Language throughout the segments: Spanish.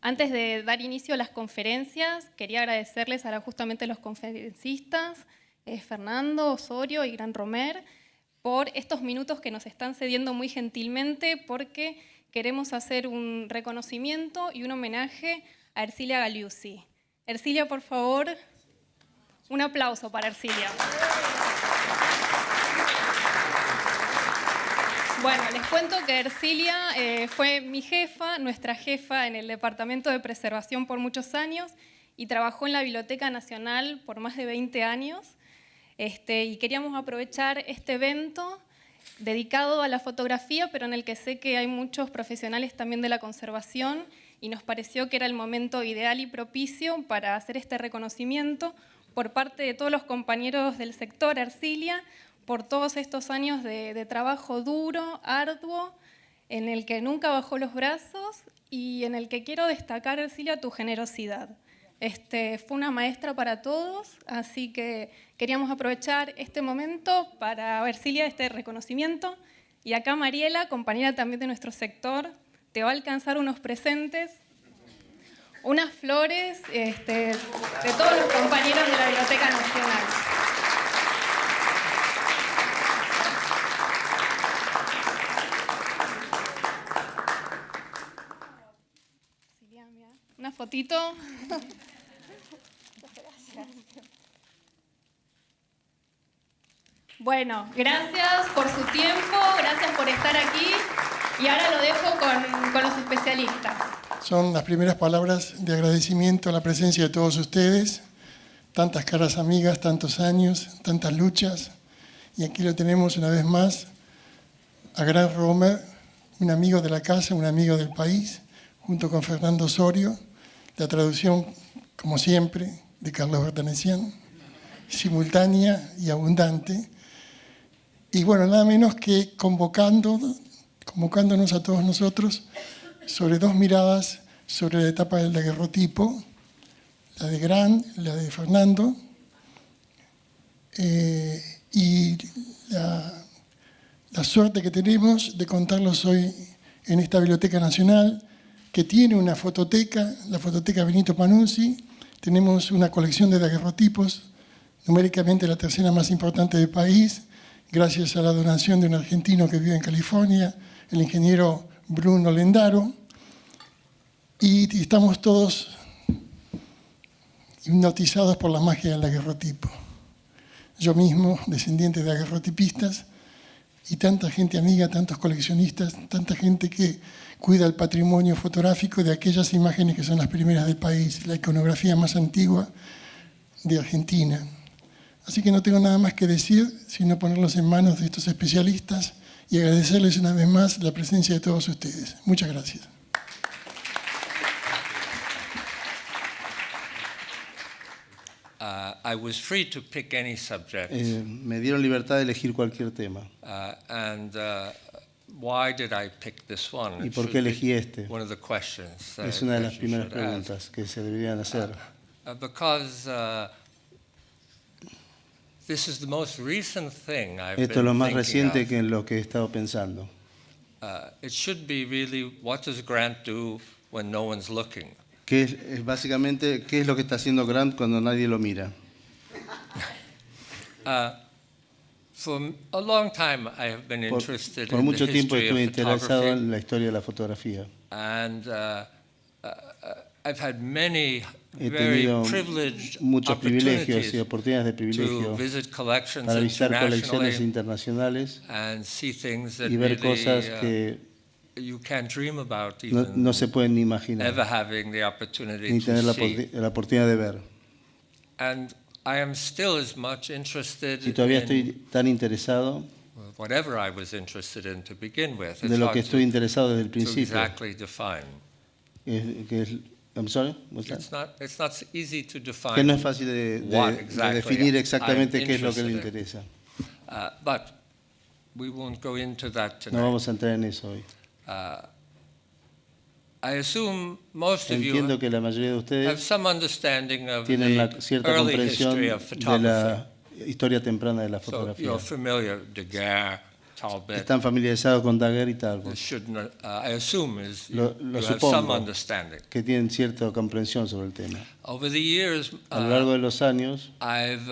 Antes de dar inicio a las conferencias, quería agradecerles a justamente los conferencistas, Fernando, Osorio y Gran Romer, por estos minutos que nos están cediendo muy gentilmente, porque queremos hacer un reconocimiento y un homenaje a Ercilia Galiuzzi. Ercilia, por favor, un aplauso para Ercilia. Bueno, les cuento que Ercilia fue mi jefa, nuestra jefa en el Departamento de Preservación por muchos años y trabajó en la Biblioteca Nacional por más de 20 años. Y queríamos aprovechar este evento dedicado a la fotografía, pero en el que sé que hay muchos profesionales también de la conservación y nos pareció que era el momento ideal y propicio para hacer este reconocimiento por parte de todos los compañeros del sector Ercilia, por todos estos años de trabajo duro, arduo, en el que nunca bajó los brazos y en el que quiero destacar, Ercilia, tu generosidad. Fue una maestra para todos, así que queríamos aprovechar este momento para, Ercilia, este reconocimiento. Y acá Mariela, compañera también de nuestro sector, te va a alcanzar unos presentes, unas flores de todos los compañeros de la Biblioteca Nacional. Una fotito. Bueno, gracias por su tiempo, gracias por estar aquí y ahora lo dejo con los especialistas. Son las primeras palabras de agradecimiento a la presencia de todos ustedes, tantas caras amigas, tantos años, tantas luchas, y aquí lo tenemos una vez más, a Gran Romer, un amigo de la casa, un amigo del país, junto con Fernando Osorio, la traducción, como siempre, de Carlos Bertanesian, simultánea y abundante. Y bueno, nada menos que convocándonos a todos nosotros sobre dos miradas sobre la etapa del daguerrotipo, la de Gran, la de Fernando, y la suerte que tenemos de contarlos hoy en esta Biblioteca Nacional, que tiene una fototeca, la fototeca Benito Panunzi. Tenemos una colección de daguerrotipos, numéricamente la tercera más importante del país, gracias a la donación de un argentino que vive en California, el ingeniero Bruno Lendaro. Y estamos todos hipnotizados por la magia del daguerrotipo. Yo mismo, descendiente de daguerrotipistas, y tanta gente amiga, tantos coleccionistas, tanta gente que cuida el patrimonio fotográfico de aquellas imágenes que son las primeras del país, la iconografía más antigua de Argentina. Así que no tengo nada más que decir, sino ponerlos en manos de estos especialistas y agradecerles una vez más la presencia de todos ustedes. Muchas gracias. I was free to pick any subject. Me dieron libertad de elegir cualquier tema. Why did I pick this one? ¿Y por qué elegí este? One of the questions. Es una de las primeras preguntas que se deberían hacer. Because this is the most recent thing I've Esto es lo been más thinking reciente of. que en lo que he estado pensando. It should be really, what does Grant do when no one's looking? Básicamente, ¿qué es lo que está haciendo Grant cuando nadie lo mira? For a long time I have been interested Por in mucho the tiempo history estuve of interesado photography, en la historia de la fotografía. and I've had many He very tenido privileged muchos privilegios y opportunities oportunidades de to privilegio visit collections para visitar colecciones internationally internacionales and see things that y ver really cosas que you can't dream about no se pueden ni ever imaginar, having the opportunity ni to tener see. la oportunidad de ver. And I am still as much interested Y todavía in estoy tan interesado whatever I was interested in to begin with. de lo que hard estoy interesado desde el to principio. exactly define. I'm sorry? What's that? It's not easy to define. Que no es fácil de what exactly definir exactamente I'm qué es lo que le interested in. interesa. But we won't go into that tonight. No vamos a entrar en eso hoy. I assume most of you Entiendo que la mayoría de have ustedes some understanding of tienen the cierta early comprensión history of de photography. la historia temprana de la So fotografía. you're familiar, Daguerre, Talbot están familiarizados con Daguerre y Talbot, I assume Lo you have supongo. some understanding. que tienen cierta comprensión sobre el tema. Over the years, A lo largo de los años I've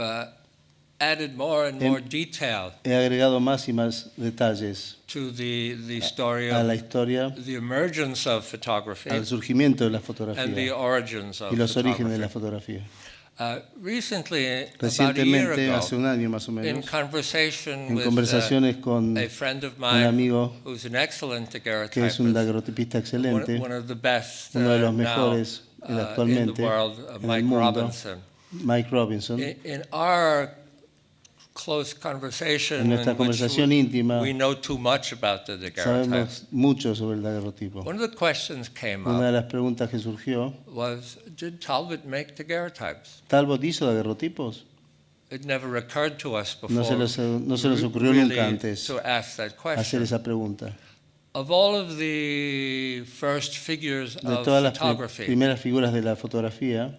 added more and more detail he agregado más y más detalles to the story a la of historia, the emergence of photography al surgimiento de la and the fotografía origins of y los orígenes de la photography. fotografía. Recently, about a year Recientemente, ago, hace un año más o in menos, conversation en with conversaciones con a friend of un mine amigo who's an excellent que es un daguerreotypist, daguerrotipista excelente, one of the best uno de los now, mejores in actualmente the world, en el Mike mundo, Robinson. Mike Robinson. In our close En conversation, nuestra in which conversación íntima we know too much about the daguerreotype, sabemos mucho sobre el daguerrotipo. one of the questions came Una de up las preguntas que surgió, was, did Talbot make daguerreotypes? ¿Talbot hizo daguerrotipos? It never occurred to us before No se nos ocurrió really nunca antes to ask that hacer question. esa pregunta. Of all of the first figures De of todas las photography, primeras figuras de la fotografía,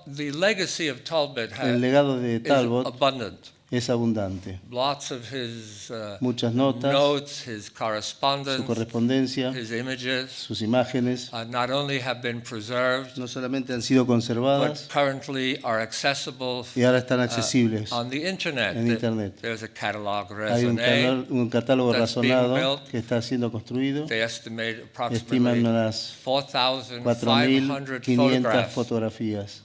the legacy of Talbot el legado de is Talbot abundant. es abundante. Lots of his Muchas notas, notes, his su correspondence, correspondencia, his images, sus imágenes, not only have been preserved, no solamente han sido but conservadas currently are accessible y ahora están accesibles on the internet. en Internet. There's a catalog Hay raisonné. un catálogo that's being razonado built. que está siendo construido. They estimate Estiman approximately unas 4,500 4.500 photographs fotografías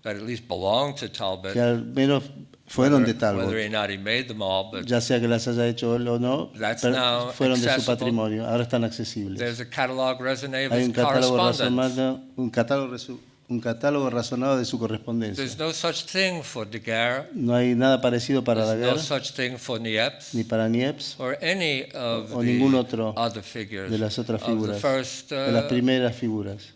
that at least belong to Talbot. que al menos fueron de Whether Talbot, or not he made them all, but ya sea que las haya hecho él o no, That's pero now fueron de su accessible. patrimonio, ahora están accesibles. there's a catalog raisonné of Hay his un catálogo correspondence. razonado, un catálogo razonado de su correspondencia. There's no such thing for Daguerre. No hay nada parecido para There's no Daguerre such thing for Niepce ni para Niepce or any of o ningún the otro other figures de las otras of the figuras, first de las primeras figuras,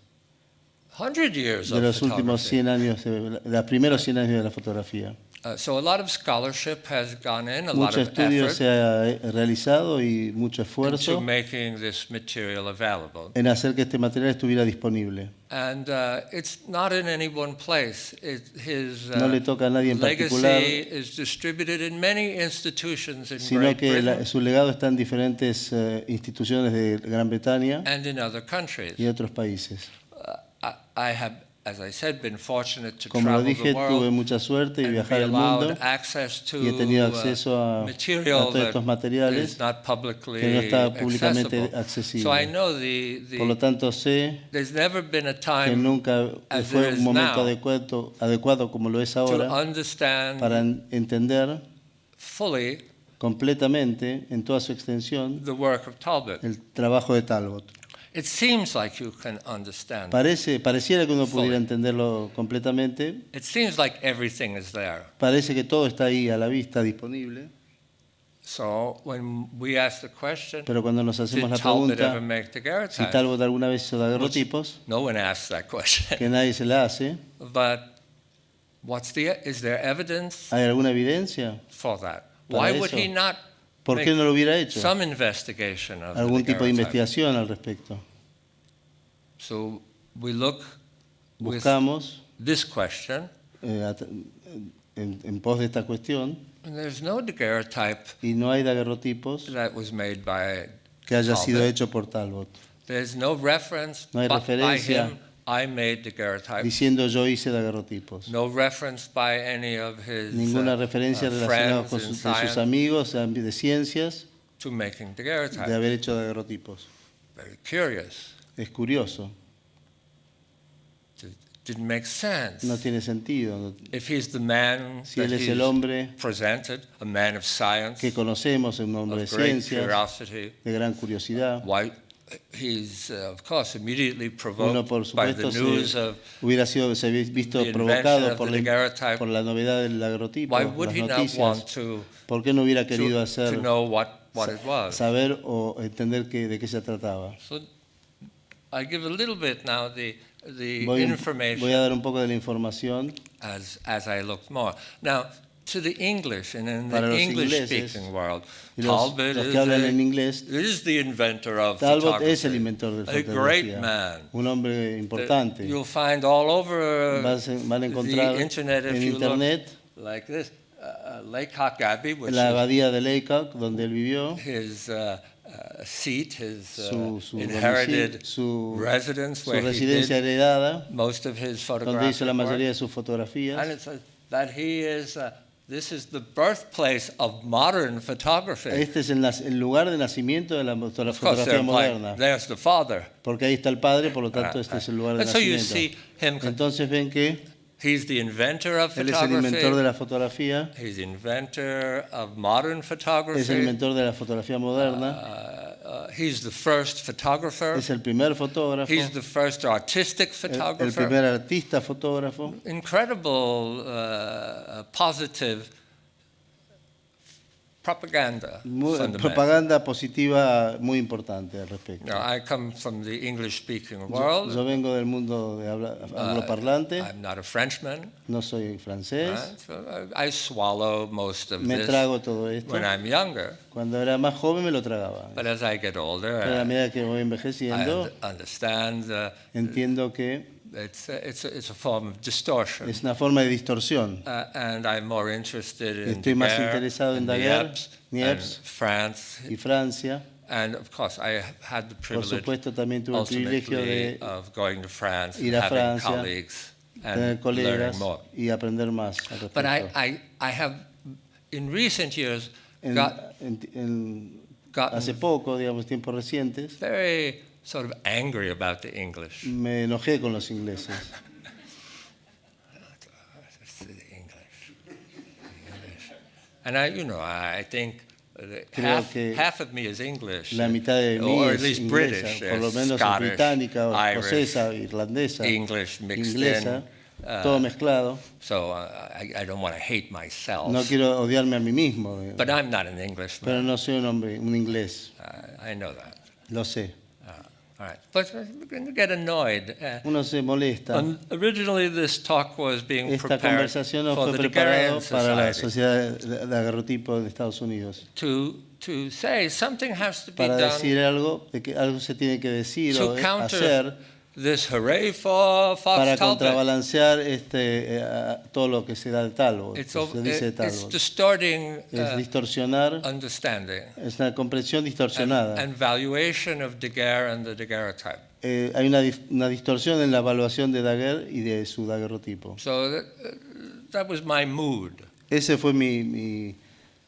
100 years de of los últimos photography. 100 años, de los primeros 100 años de la fotografía. So a lot of scholarship has gone in, a lot Mucho of estudio effort se ha realizado y mucho into esfuerzo making this material available. en hacer que este material estuviera disponible. And it's not in any one place. His No le toca a nadie en particular, legacy is distributed in many institutions in sino Great que Britain su legado está en diferentes instituciones de Gran Bretaña and in other countries. y otros países. I have, as I said, been fortunate to Como lo travel dije, the tuve world mucha suerte y and viajar be el mundo allowed access to y he tenido acceso a material todos estos that materiales is not publicly que no está públicamente accessible. So I accesible. know Por lo tanto, sé there's never been a que time nunca as fue there un is momento now adecuado como lo es to ahora understand para entender fully completamente en toda su extensión the work of Talbot. el trabajo de Talbot. It seems like you can understand. Pareciera que uno pudiera Fully. entenderlo completamente. It seems like everything is there. Parece que todo está ahí a la vista, disponible. So when we ask the question, Pero cuando nos hacemos did la Talbot ever pregunta make si daguerreotypes? Talbot alguna vez hizo daguerrotipos, No one asks that question. que nadie se la hace, But is there evidence ¿hay alguna evidencia? for that? Para Why would eso. he not ¿Por qué make no lo hubiera hecho? some investigation of the Algún tipo de daguerreotype? investigación al respecto. So we look with Buscamos this question, en pos de esta cuestión and there's no daguerreotype y no hay daguerrotipos that was made by que haya sido Talbot. hecho por Talbot. There's no reference No hay by referencia him, I made daguerreotypes. Diciendo yo hice daguerrotipos. No reference by any of his Ninguna referencia relacionada friends con in de sus science amigos de ciencias to making de daguerreotypes. haber hecho daguerrotipos. Very curious. Es curioso, Didn't make sense. no tiene sentido. If he's the man Si that él es he's el hombre presented, a man of science, que conocemos, un hombre de of great ciencias, curiosity, de gran curiosidad, why he's of course immediately uno provoked por by the supuesto news of hubiera sido se había visto the provocado invention of the daguerreotype. por la novedad del daguerrotipo, Why would las he not want noticias. to ¿Por qué no hubiera querido to hacer know what it was? saber o entender de qué se trataba? So I give a little bit now the Voy information a dar un poco de la información as I looked more. Now, to the English and in Para the los English-speaking world, y los que hablan en inglés. is the inventor of Talbot photography. es el inventor de A great fotografía, man. un hombre importante. You'll find all over Van a encontrar the internet if en you internet look like this. Laycock Abbey, which en la is abadía de Laycock, donde él vivió, his seat, his su inherited su residence, su where he residencia did heredada, most of his donde hizo photographic la mayoría de work. sus fotografías. And it says that he is, this is the birthplace of modern photography. Este es el lugar de nacimiento de la Of course, fotografía they're implying, moderna, there's the father. porque ahí está el padre, por lo tanto este es el lugar de And so you nacimiento. see him, Entonces ven que he's the inventor of él es el inventor de photography. la fotografía, He's the inventor of modern es el photography. inventor de la fotografía moderna, He's the first photographer. es el primer fotógrafo, He's the first artistic el photographer. primer artista fotógrafo. Incredible positive propaganda. fundamentally. Propaganda positiva muy importante al respecto. Now, I come from the English-speaking Yo world. vengo del mundo de angloparlante, I'm not a Frenchman. no soy francés, Right? So I swallow most of me this trago todo esto. when I'm younger. Cuando era más joven me lo tragaba, But as I get pero a older, medida que voy I envejeciendo understand entiendo que it's a form of distortion. es una forma de distorsión. And I'm more interested in Estoy más Daguerre, interesado en and Daguerre, Niepce, Niepce and France. Y Francia, And of course, I had the por privilege supuesto, también tuve el privilegio ultimately de of going to France and ir a having Francia, colleagues tener and colegas learning more. y aprender más al respecto. But I have, in recent years, En- hace gotten poco, digamos, tiempos recientes, very sort of angry about the English. me enojé con los ingleses. The English. And I think Creo que half of me is English, La mitad de mí or at es least inglesa, British, por lo menos es Scottish, británica, o Irish, escocesa, irlandesa, English mixed inglesa, in. todo mezclado. So I don't want to hate myself. No quiero odiarme a mí mismo, But I'm not an pero Englishman. no soy un hombre, un inglés, I know that. lo sé. All right. But we're going to get annoyed. Uno se molesta. Originally, this talk was being Esta prepared conversación no for fue the preparada Daguerrean para la Society sociedad de daguerrotipo de Estados Unidos. to say something has to be Para decir done algo, de que algo se tiene que decir to o counter hacer this hooray for Fox para Talbot. contrabalancear todo lo que se da de Talbot, It's, que se dice de it's Talbot. distorting Es distorsionar, understanding es una comprensión distorsionada. and valuation of Daguerre and the daguerreotype. Hay una distorsión en la evaluación de Daguerre y de su daguerrotipo. So that was my mood. Ese fue mi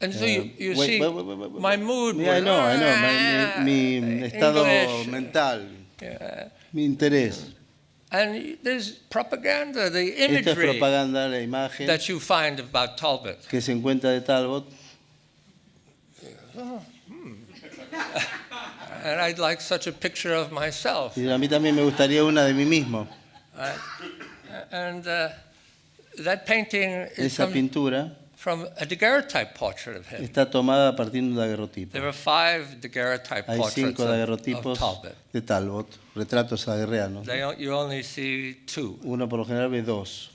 And so you wait, see, wait. my mood I was know, mi estado English. mental, Yeah. mi interés. And there's propaganda, the Esta es imagery propaganda, la imagen that you find about Talbot. que se encuentra de Talbot. And I'd like such a picture of myself. Y a mí también me gustaría una de mí mismo. And that painting is Esa pintura from a daguerreotype portrait of him. está tomada a partir de un daguerrotipo. There are 5 daguerreotype Hay portraits 5 of daguerrotipos Talbot. de Talbot, retratos daguerreanos. You only see 2. Uno por lo general ve 2.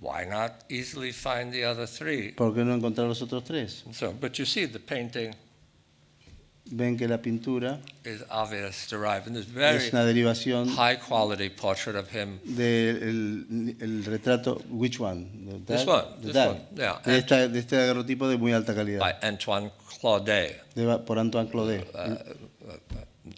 Why not easily find the other 3? ¿Por qué no encontrar los otros 3? So, but you see the painting Ven que la pintura is obvious derived, and this very es una derivación high quality portrait of him. del el retrato, which one? This one, yeah. De este daguerrotipo de muy alta calidad, By Antoine Claudet. por Antoine Claudet.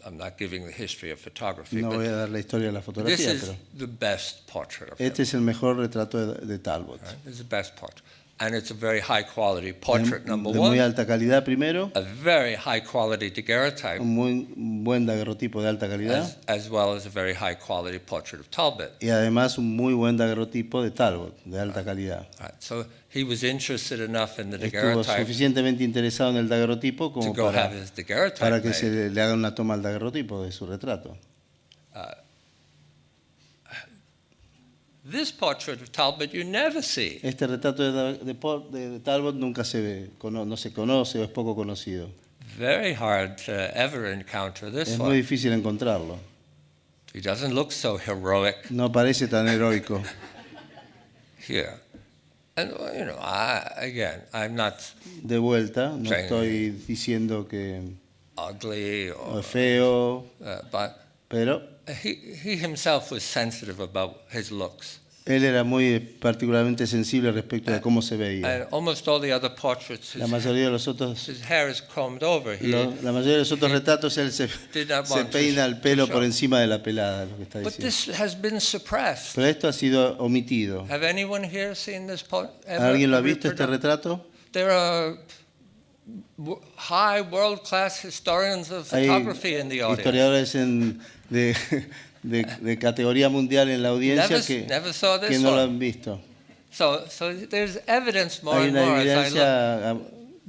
I'm not giving the history of photography, No voy but a dar la historia de la this fotografía, is pero the best portrait of him. este es el mejor retrato de Talbot. Right? It's the best portrait. And it's a very high quality portrait, number De muy one. alta calidad primero, A very high quality daguerreotype, un muy buen daguerrotipo de alta calidad as well as a very high quality portrait of Talbot. y además un muy buen daguerrotipo de Talbot, de alta calidad. Right. So he was interested enough in the Estuvo daguerreotype suficientemente interesado en el daguerrotipo to como go para, have his daguerreotype para que made. se le haga una toma al daguerrotipo de su retrato. This portrait of Talbot you never see. Este retrato de Talbot nunca se ve, no se conoce o es poco conocido. Very hard to ever encounter this Es muy one. difícil encontrarlo. He doesn't look so heroic No parece tan heroico. here. And, I'm not De vuelta, no Sí. estoy diciendo que ugly, es feo, but pero he himself was sensitive about his looks. Él era muy particularmente sensible respecto de cómo se veía. And almost all the other portraits, La mayoría de los otros, his hair is combed over. la mayoría de los otros retratos él se did not want to peina el pelo show. por encima de la pelada, lo que está But diciendo. this has been suppressed. Pero esto ha sido omitido. Have anyone here seen this ¿Alguien lo ha visto este retrato? There are high world-class historians of Hay photography in the audience. historiadores de categoría mundial en la audiencia Never saw this que no lo one. han visto. So there's evidence more Hay and una more as I look evidencia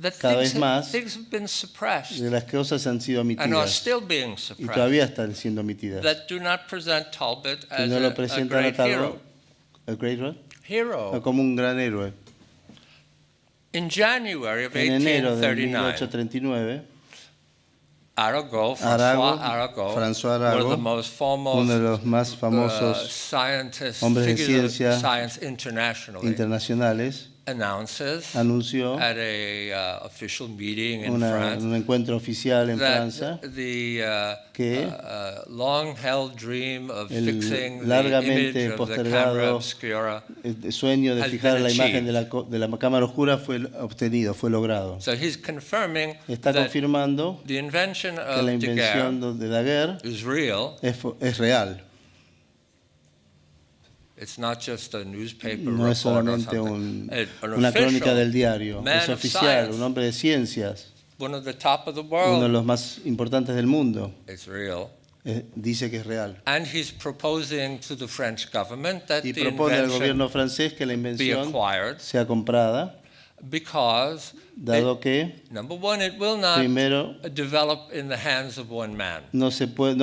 that cada vez más things have been suppressed de las cosas han sido and are omitidas still being y suppressed todavía están siendo omitidas. that do not present Talbot Que as no lo a presentan a great Talbot, hero. a great what? Hero. Como un gran héroe. In January of En enero de 1839, 1839, Arago, François one of Arago, the most uno de foremost los más famosos scientists, hombres de figures of ciencia science internationally, internacionales, announces anunció at a official meeting in un France encuentro oficial en that Francia the que long-held dream of el fixing the largamente image of the postergado camera obscura. el sueño de has fijar been la imagen achieved. de la cámara oscura fue obtenido, fue logrado. So he's confirming Está that confirmando the invention que of la Daguerre invención de Daguerre is real. es real. It's not just a newspaper No es report or solamente something. An una crónica official del diario, man es of oficial, science, un hombre de ciencias, one of the top of the uno de world. los más importantes del mundo, It's real. dice que es real. And he's proposing to the French government that Y the propone al invention gobierno francés que la be invención acquired sea comprada, because, dado que, number one, it will not primero, develop in the hands of one man. no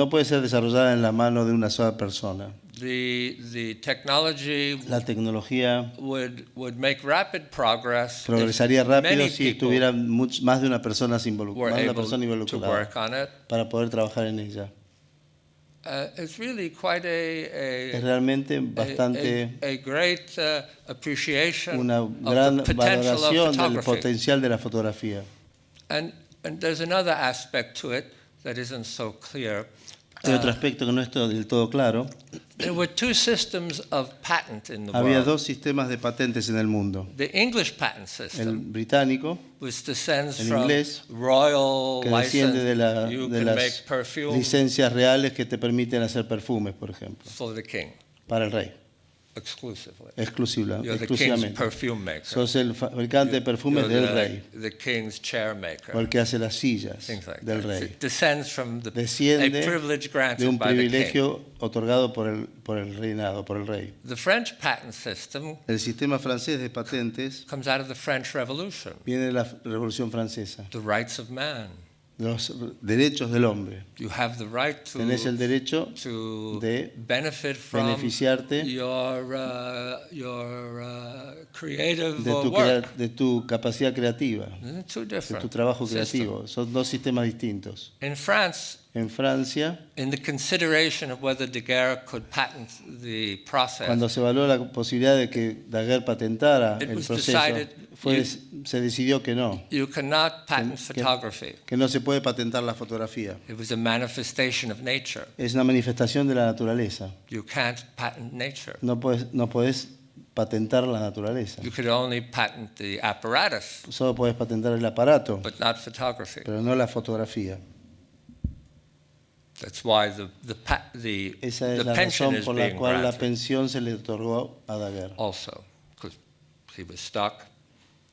puede ser desarrollada en la mano de una sola persona. The technology La tecnología would make rapid progress progresaría if rápido many si people estuviera más de una persona were able to involucrada work on it. para poder trabajar en ella. It's really quite Es realmente bastante a great appreciation una of gran the potential of valoración del photography. potencial de la fotografía. And there's another aspect to it that isn't so clear. Hay otro aspecto que no está del todo claro. There were two systems of patent in the Había world. dos sistemas de patentes en el mundo. The English patent El system, británico, which descends el from inglés, royal que desciende de, license. You de can las make perfume licencias reales que te permiten hacer perfumes, por ejemplo, for the king para el rey, exclusively. You're the king's exclusivamente. perfume maker. Sos el fabricante de perfumes You're del rey, the king's chair o maker. el que hace las sillas Things like del that. rey. It descends from a Desciende privilege de granted un by the king. privilegio otorgado por el reinado, por el rey. The French patent system El sistema francés de patentes comes out of the French Revolution, viene de la Revolución Francesa, the rights of man. los derechos del hombre. You have the right Tenés el derecho to de benefit from beneficiarte your creative de work. de tu capacidad creativa, Two de different tu trabajo systems. creativo. Son dos sistemas distintos. In France, En Francia, in the consideration of whether Daguerre could patent the process, cuando se evaluó la posibilidad de que Daguerre patentara It el was proceso, decided se decidió que no, you cannot patent que- photography. que no se puede patentar la fotografía. It was a manifestation of nature. Es una manifestación de la naturaleza. You can't patent nature. No puedes patentar la naturaleza. You could only patent the apparatus, Solo puedes patentar el aparato, but not photography. pero no la fotografía. That's why Esa es the la pension razón is por la being cual la granted pensión se le otorgó a Daguerre. also, because he was stuck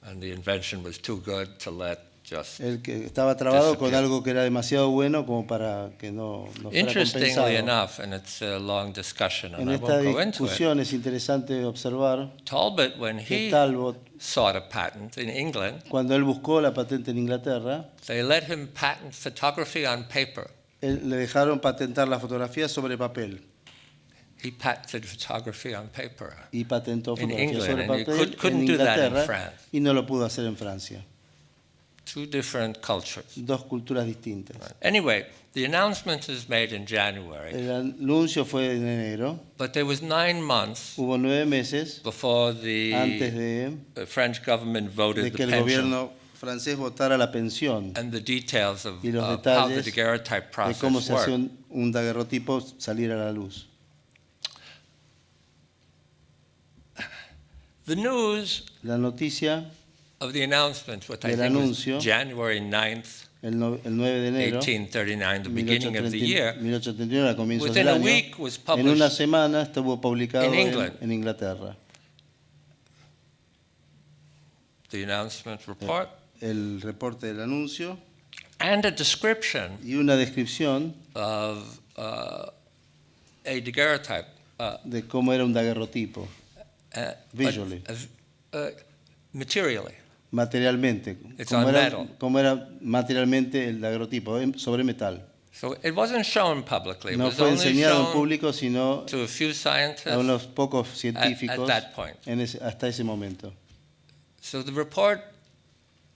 and the invention was too good to let just. El que estaba trabado con Disappear. algo que era demasiado bueno como para que no fuera Interestingly compensado. enough, and it's a long discussion and En I esta won't go into it, discusión es interesante observar Talbot, when que he Talbot, sought a patent in England, cuando él buscó la patente en Inglaterra, they let him patent photography on paper. le dejaron patentar la fotografía sobre papel He patented photography on paper. y patentó In fotografía England, sobre and you papel couldn't en do that in Inglaterra France. y no lo pudo hacer en Francia. Two different cultures. Dos culturas distintas. Anyway, the announcement is made in January, El anuncio fue en enero, but there was 9 months hubo 9 meses before antes the de French government voted que the el pension gobierno francés votara la pensión, and the details of y los how the detalles daguerreotype de cómo process se hace worked. un daguerrotipo salir a la luz. The news La noticia of the announcement, what I del think was anuncio, January 9th, el 9 de enero 1839, the beginning of the year, 1831, a comienzos within del a año, week was en una published semana estuvo publicado in England. en Inglaterra. the announcement report, El reporte del anuncio and a description y una descripción of a daguerreotype. de cómo era un daguerrotipo, Visually. Materially. materialmente, It's on metal. cómo era materialmente el daguerrotipo, sobre metal. So it wasn't shown publicly. It No was fue only enseñado en shown público, sino to a few scientists. a unos pocos científicos that point. hasta ese momento. So the report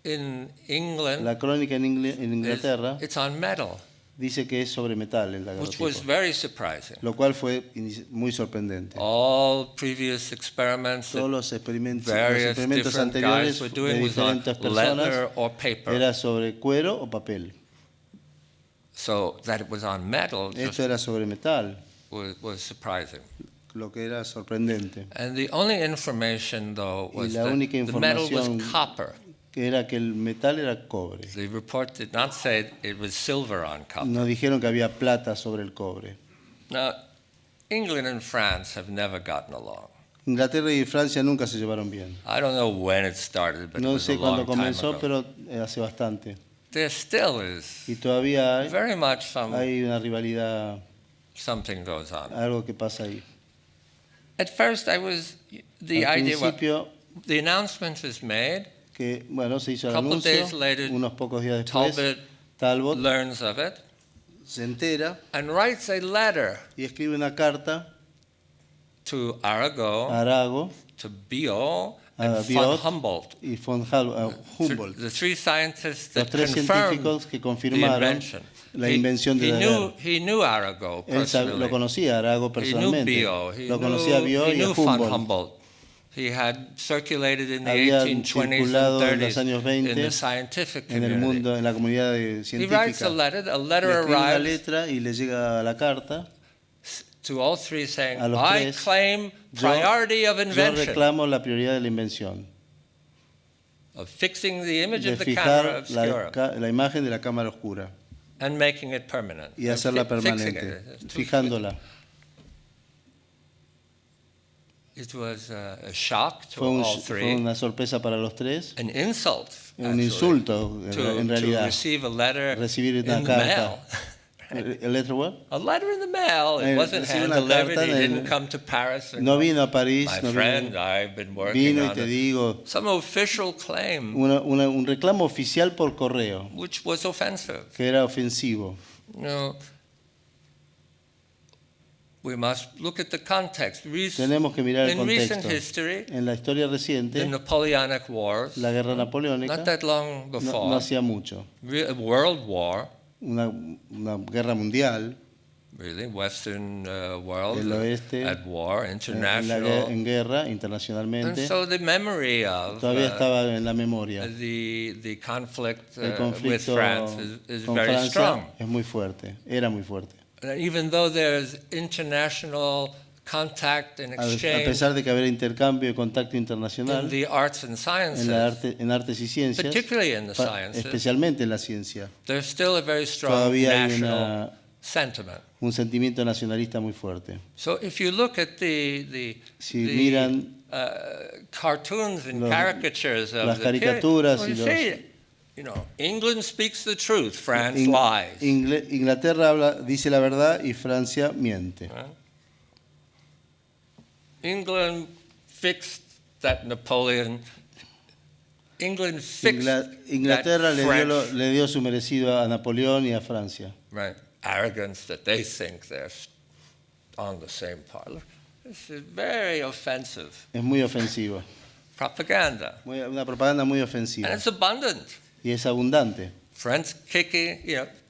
in England La crónica en Inglaterra it's on metal, dice que es sobre metal el which was daguerrotipo, very surprising. lo cual fue muy sorprendente. All previous experiments Todos that los experimentos various anteriores different guys were de doing was on diferentes leather personas or paper. era sobre cuero o papel. So that it was on metal just Esto era sobre metal, was surprising. lo que era sorprendente, And the only information, though, was la that única the metal información- was copper. que era que el metal era cobre. The report did not say it was silver on copper. Nos dijeron que había plata sobre el cobre. Now, England and France have never gotten along. Inglaterra y Francia nunca se llevaron bien. I don't know when it started, but it No was a sé cuándo long time comenzó, ago. pero hace bastante. There still is Y todavía very much hay una rivalidad, something goes on. algo que pasa ahí. At first, the Al idea, principio, the announcement is made, que bueno, se hizo el Couple anuncio, days later, unos pocos días después, Talbot Talbot learns of it se entera and writes a letter y escribe una carta to Arago, a Arago to Biot, a and von Biot Humboldt, y von Humboldt, the three scientists los that tres confirmed científicos que the confirmaron invention. la invención de la guerra. He knew Arago Él personally. lo conocía a Arago He knew personalmente, Biot. He lo conocía a Biot he y a knew von Humboldt. Humboldt. He had circulated in the Habían 1820s circulado and en los 30s años 20 in the scientific en el community. mundo, en la comunidad He writes científica. a letter. A Le letter escribe una arrives letra y le llega la carta. to all three saying, A los I tres, claim Yo, priority of yo invention, reclamo la prioridad de la invención, of fixing the image de of the camera fijar obscura la imagen de la cámara oscura and making it permanent. y and hacerla fixing permanente, it. fijándola. It was a shock to Fue all three, una sorpresa para los tres, an insult, un actually, insulto en to realidad. receive a letter Recibir in una the carta. mail. ¿El letter what? A letter in the mail. It wasn't Recibir hand una delivered. carta He en el- didn't come to Paris. No vino a París, My no friend, vino, I've been working vino y on te it. digo, Some official claim, un reclamo oficial por correo, which was offensive. que era ofensivo. You know, we must look at the context. Tenemos que mirar el In recent contexto. history, En la historia the reciente, Napoleonic Wars, la guerra napoleónica, not that long no before, hacía mucho. World War, Una guerra mundial, really, Western world El oeste, at war, en international. guerra And internacionalmente, so the memory of todavía estaba en la memoria. the conflict El with conflicto France is con very Francia strong. es muy fuerte, era muy fuerte. And even though there's international contact and A exchange pesar de que había intercambio y contacto internacional in the arts and sciences, en artes y ciencias, particularly in the sciences, especialmente en la ciencia, there's still a very strong todavía hay national sentiment. un sentimiento nacionalista muy fuerte. So if you look at the Si miran cartoons and los- caricatures of las the period, caricaturas well, y you los- see, you know, England speaks the truth, France In- lies. Inglaterra dice la verdad y Francia miente. Right? England fixed that Napoleon. England fixed Inglaterra that French, le dio su merecido a Napoleón y a Francia. right, arrogance that they think they're on the same par. Look, this is very offensive Es muy ofensivo, propaganda, una propaganda muy ofensiva and it's abundant. y es abundante. France kicking,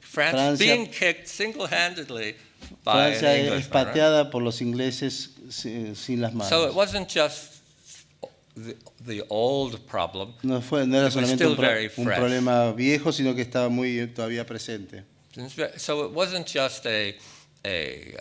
France Francia- being kicked single-handedly by Francia an es Englishman. Right? pateada por los ingleses sin las manos. So it wasn't just the old problem. No era It was solamente still un very un fresh. problema viejo, sino que estaba muy todavía presente. So it wasn't just a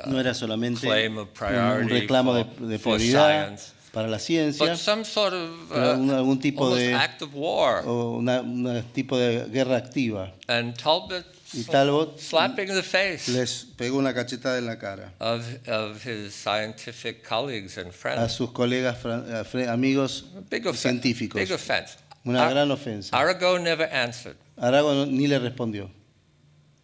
No era solamente claim of un priority reclamo de for prioridad science. para la ciencia, but some sort of pero algún tipo almost de act of war. o un tipo de guerra activa. And Talbot Y Talbot slapping the face les pegó una cachetada en la cara of his scientific colleagues and a friends. sus colegas amigos Big offense. científicos. Big offense. Una gran ofensa. Arago never answered. Arago ni le respondió.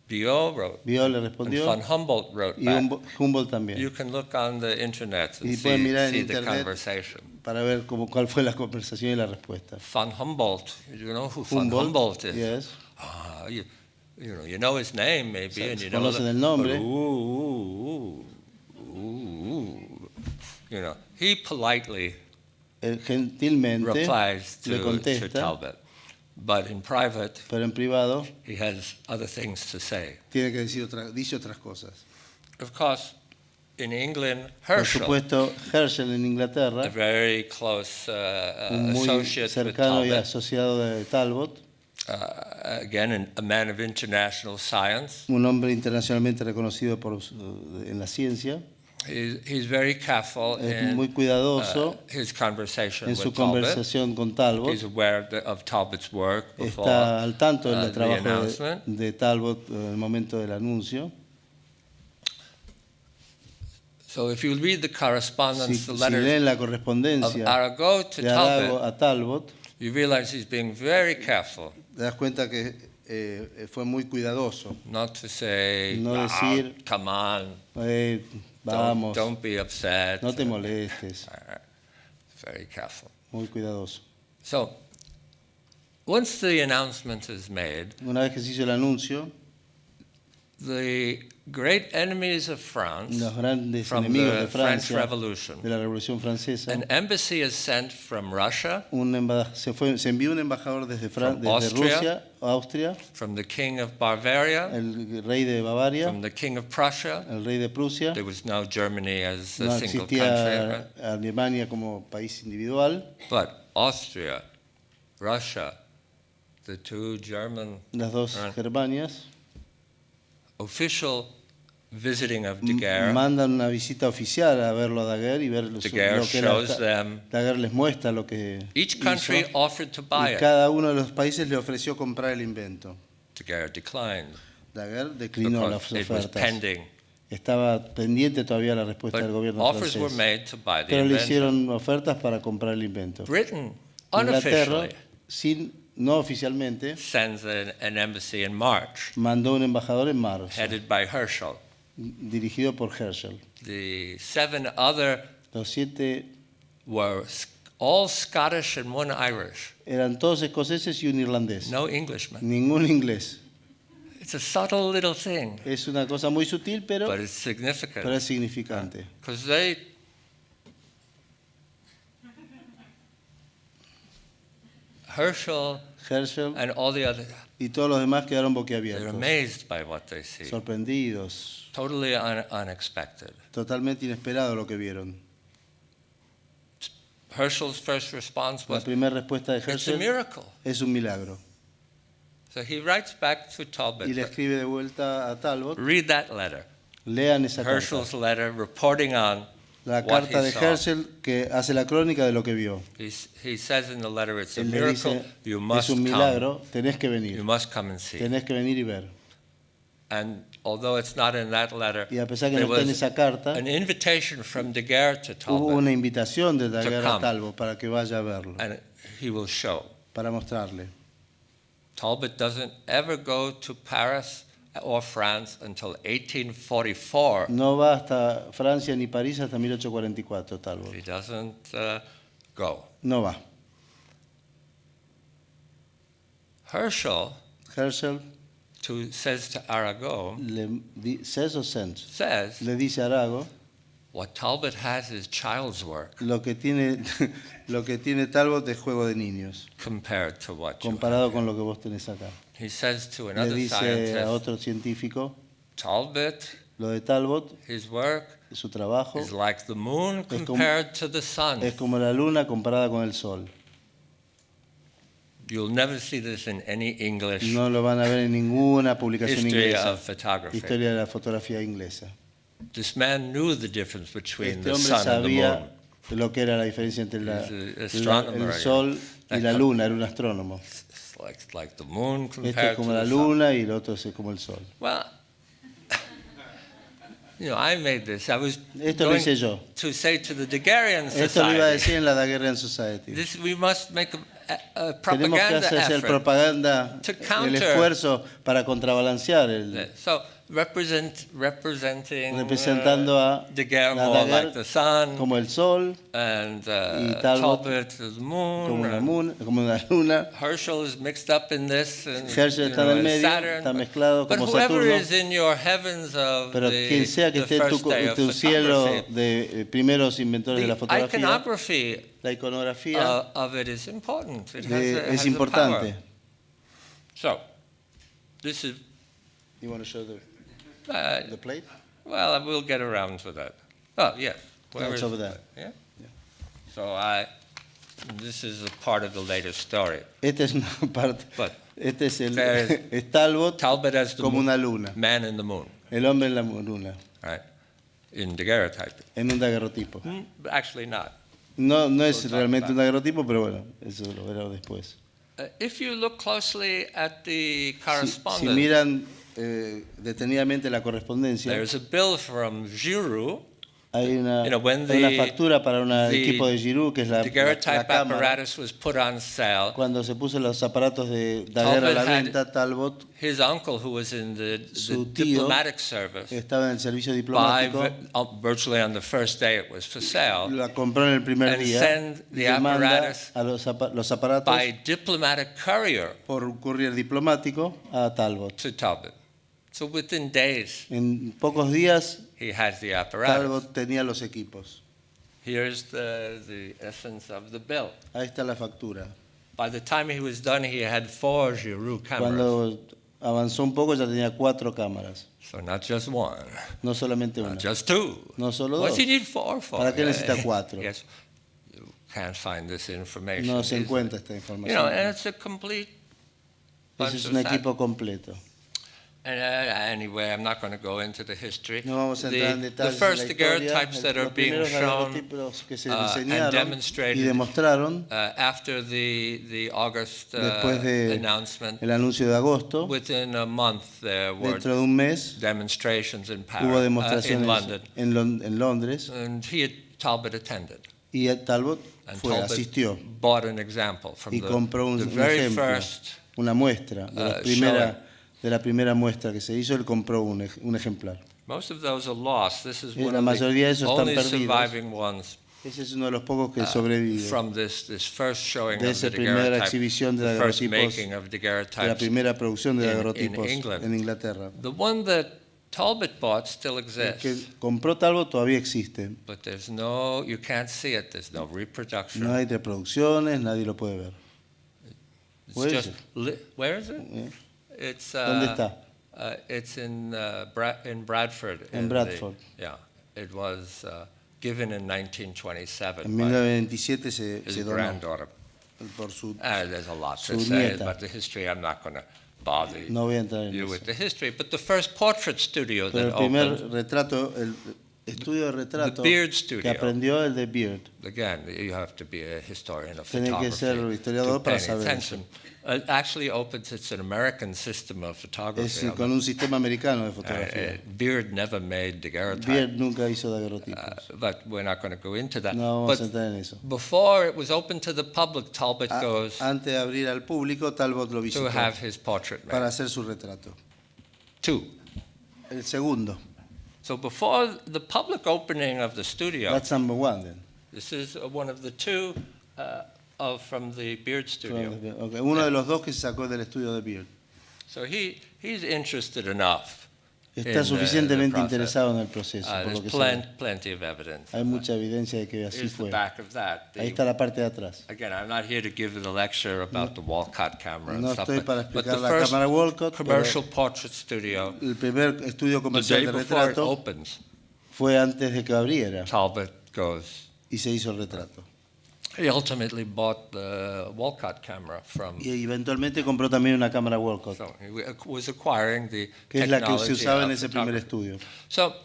Biot wrote. Biot le And respondió von Humboldt wrote y back. Humboldt también. You can look on the internet and Y pueden mirar en see the internet conversation. para ver cuál fue la conversación y la respuesta. Von Humboldt, you know who von Humboldt is? Yes. You know his name maybe, and you know Conocen el nombre. You know, he politely Él gentilmente replies le to contesta, Talbot, but in private pero en privado he has other things to say. tiene que dice otras cosas. Of course, in England, Por Herschel, supuesto, Herschel en a Inglaterra, very close muy associate with cercano y Talbot, asociado de Talbot, again a man of international science. un hombre internacionalmente reconocido en la ciencia, He's very careful es in muy cuidadoso his conversation en with su Talbot. conversación con Talbot. He's aware of Talbot's work before Está al tanto del the trabajo announcement. de Talbot en el momento del anuncio. So if you read the correspondence, Si the leen letters la of correspondencia Arago to de Arago Talbot, a Talbot, you realize he's being very careful te das cuenta que fue muy cuidadoso. not to say, No decir, come on, Vamos, don't be upset. no te molestes. Very careful. Muy cuidadoso. So once the announcement is made, Una vez que se hizo el anuncio, the great enemies of France los grandes from enemigos the de French Francia, Revolution, de la Revolución Francesa, an embassy is sent from Russia, se envió un embajador desde From desde Austria. Rusia, Austria, from the King of Bavaria, el rey de Bavaria, from the King of Prussia. el rey de Prusia. There was no Germany as a No single country, existía right? Alemania como país individual. But Austria, Russia, the two German Las dos Right. Germanias official visiting of Daguerre. mandan una visita oficial a verlo a Daguerre y ver Daguerre lo que shows them. Daguerre les muestra lo que Each country hizo, offered to buy y it. cada uno de los países le ofreció comprar el invento. Daguerre declined Daguerre declinó las because it was ofertas. pending. Estaba pendiente todavía la respuesta But del gobierno offers were francés. made to buy the Pero le invention. hicieron ofertas para comprar el invento. Britain, Inglaterra, unofficially, no oficialmente, sends an embassy in March, mandó un embajador en marzo, headed by Herschel. dirigido por Herschel. The 7 other Los 7 were all Scottish and 1 Irish. eran todos escoceses y un irlandés. No Englishman. Ningún inglés. It's a subtle little thing, Es una cosa muy sutil, pero but it's significant. es significante. Because Herschel Herschel and all the other, y todos los demás quedaron they're boquiabiertos, amazed by what they see. sorprendidos, Totally unexpected. totalmente inesperado lo que vieron. Herschel's first response La was, primera respuesta de it's a Herschel miracle. es un milagro. So he writes back to Talbot, Y le escribe de vuelta a Talbot, read that letter. lean esa carta. Herschel's letter reporting on La what carta he de saw. Herschel que hace la crónica de lo que vio. He says in the letter, it's a Él le miracle, dice, you es must un come. milagro, tenés que You venir, must come and see. tenés que venir y ver. And although it's not in that letter, Y a pesar que there no está en was esa carta, an invitation from Daguerre to hubo Talbot, una invitación de Daguerre a come. Talbot para que vaya a verlo, and he will show. para mostrarle. Talbot doesn't ever go to Paris or France until 1844. No va hasta Francia ni París hasta 1844, Talbot. He doesn't go. No va. Herschel Herschel says to Arago, says or sends, says, le dice a Arago, what Talbot has is child's work lo que tiene Talbot es juego de niños, compared to what you have. comparado con lo que vos tenés acá. He says to Le another dice a scientist, otro científico, Talbot, lo de Talbot, his work su trabajo, is like the moon como- compared to the sun. es como la luna comparada con el sol. You'll never see this in any English No lo van a ver en ninguna publicación history inglesa, of photography. historia de la fotografía inglesa. This man knew the difference between Este the hombre sun and the sabía moon. lo que era la diferencia entre He's an astronomer, el sol y la luna, era un astrónomo. It's like the moon Este compared es como to la the sun. luna y el otro es como el sol. Well, I made this. I was Esto lo going hice yo. to say to the Daguerrean Esto lo iba a Society, decir en la Daguerrean Society. we must make a Tenemos que propaganda hacer effort. propaganda, to el counter- esfuerzo para contrabalancear el, So representing representando a Daguerre la more Daguerre like the sun, como el sol, and y Talbot Talbot as the moon. como una luna. Herschel is mixed up in this, and Herschel está en el medio, Saturn. está mezclado But como whoever Saturno. is in your heavens of Pero quien sea que the esté en first day of tu cielo photography, de primeros inventores de la the fotografía, iconography la iconografía of it is important. It es has a importante. power. So, this is, You want to show the uh, plate? well, we'll get around to that. Oh, yes. Where it's is over it? there. Yeah? So this is a part of the later story. Esta es una parte. But Este es el there es Talbot Talbot as the como una luna. man in the moon, El hombre en la luna, right? In daguerreotyping. en un daguerrotipo. But actually not. No es talk realmente about un daguerrotipo, pero bueno, eso lo veremos después. If you look closely at the Si correspondence, miran detenidamente la correspondencia, there's a bill from Giroux. hay una, When hay una the- factura para un the equipo de Giroux, que es la daguerreotype cámara. apparatus was put on sale. Cuando se puso los aparatos de Daguerre a la Talbot had- venta, Talbot, His uncle, who was in the Su tío, diplomatic service, estaba en el servicio by diplomático, virtually on the first day it was for sale, la compró en el primer and día send y the le manda apparatus a los aparatos by diplomatic courier por courier diplomático a Talbot. to Talbot. So within days, En pocos días, he has the apparatus. Talbot tenía los equipos. Here's the essence of the bill. Ahí está la factura. By the time he was done, he had 4 Giroux cameras. Cuando avanzó un poco ya tenía 4 cámaras, So not just one, no solamente una. not just 2. No solo What's dos. he need 4 for? ¿Para qué necesita 4? Yes, you can't find this information. No se easily. encuentra esta You know, información. and it's a complete bunch Ese es of un fact- equipo completo. And anyway, I'm not going to go into the history. No vamos a entrar en The detalles first de la historia. daguerreotypes that are Los being primeros shown daguerrotipos que se and enseñaron y demonstrated demostraron after the August después de announcement, el anuncio de agosto, within a month there were dentro de un mes, demonstrations in hubo Paris, in demostraciones London, en Londres and Talbot attended. y Talbot And Talbot asistió bought an example from y compró the un very ejemplo, first. una muestra de la primera muestra que se hizo, él compró un ejemplar. Most of those are lost. This is Y one la of mayoría de the esos están only perdidos. surviving ones Ese es uno de los pocos que sobrevive from this first showing de of esa the primera daguerreotype, exhibición de the first daguerrotipos, making of de la daguerreotypes. primera producción de in daguerrotipos England. en Inglaterra. The one that Talbot bought still El exists, que compró Talbot todavía existe. but you can't see it. There's no reproduction. No hay reproducciones, nadie lo puede ver. It's Where is just where is it? ¿Eh? It's ¿Dónde está? It's in Bradford. En Bradford. Yeah, it was given in 1927 En by 1927 se his donó granddaughter. por su... There's a lot to Su say nieta. about the history. I'm not going to bother No voy a entrar en you eso. with the history, but the first portrait studio Pero el that primer opened, retrato, el estudio de retrato The Beard que Studio. aprendió el de Beard. again, you have to be a historian of Tiene que ser photography historiador to pay para saber attention. It actually opens, it's an American system of Es photography. con un sistema americano de fotografía. Beard never made daguerreotype. Beard nunca hizo daguerrotipos. But we're not going to go into that. No vamos a But entrar en eso. before it was open to the public, Talbot goes Antes de abrir al público, Talbot lo to visitó have his portrait para made. hacer su retrato. 2. El segundo, So before the public opening of the studio, that's number one then. this is one of the 2 from the Beard studio. Okay, uno de los dos que se sacó del estudio de Beard. So he's interested enough. Está in suficientemente the process. interesado en el proceso, por lo There's que se ve. plenty of evidence. Hay mucha evidencia de que así Here's the fue. back of that. Ahí está la parte de atrás. Again, I'm not here to give a lecture about the Walcott camera and No stuff, estoy para but explicar the la first cámara Walcott, pero commercial portrait studio, el primer estudio the comercial day de before it retrato opens, fue antes de que abriera Talbot goes. y se hizo el retrato. He ultimately bought the Walcott camera from. Y eventualmente compró también una cámara Walcott, So he was acquiring the que es la que se technology usaba en of ese primer photography. estudio. So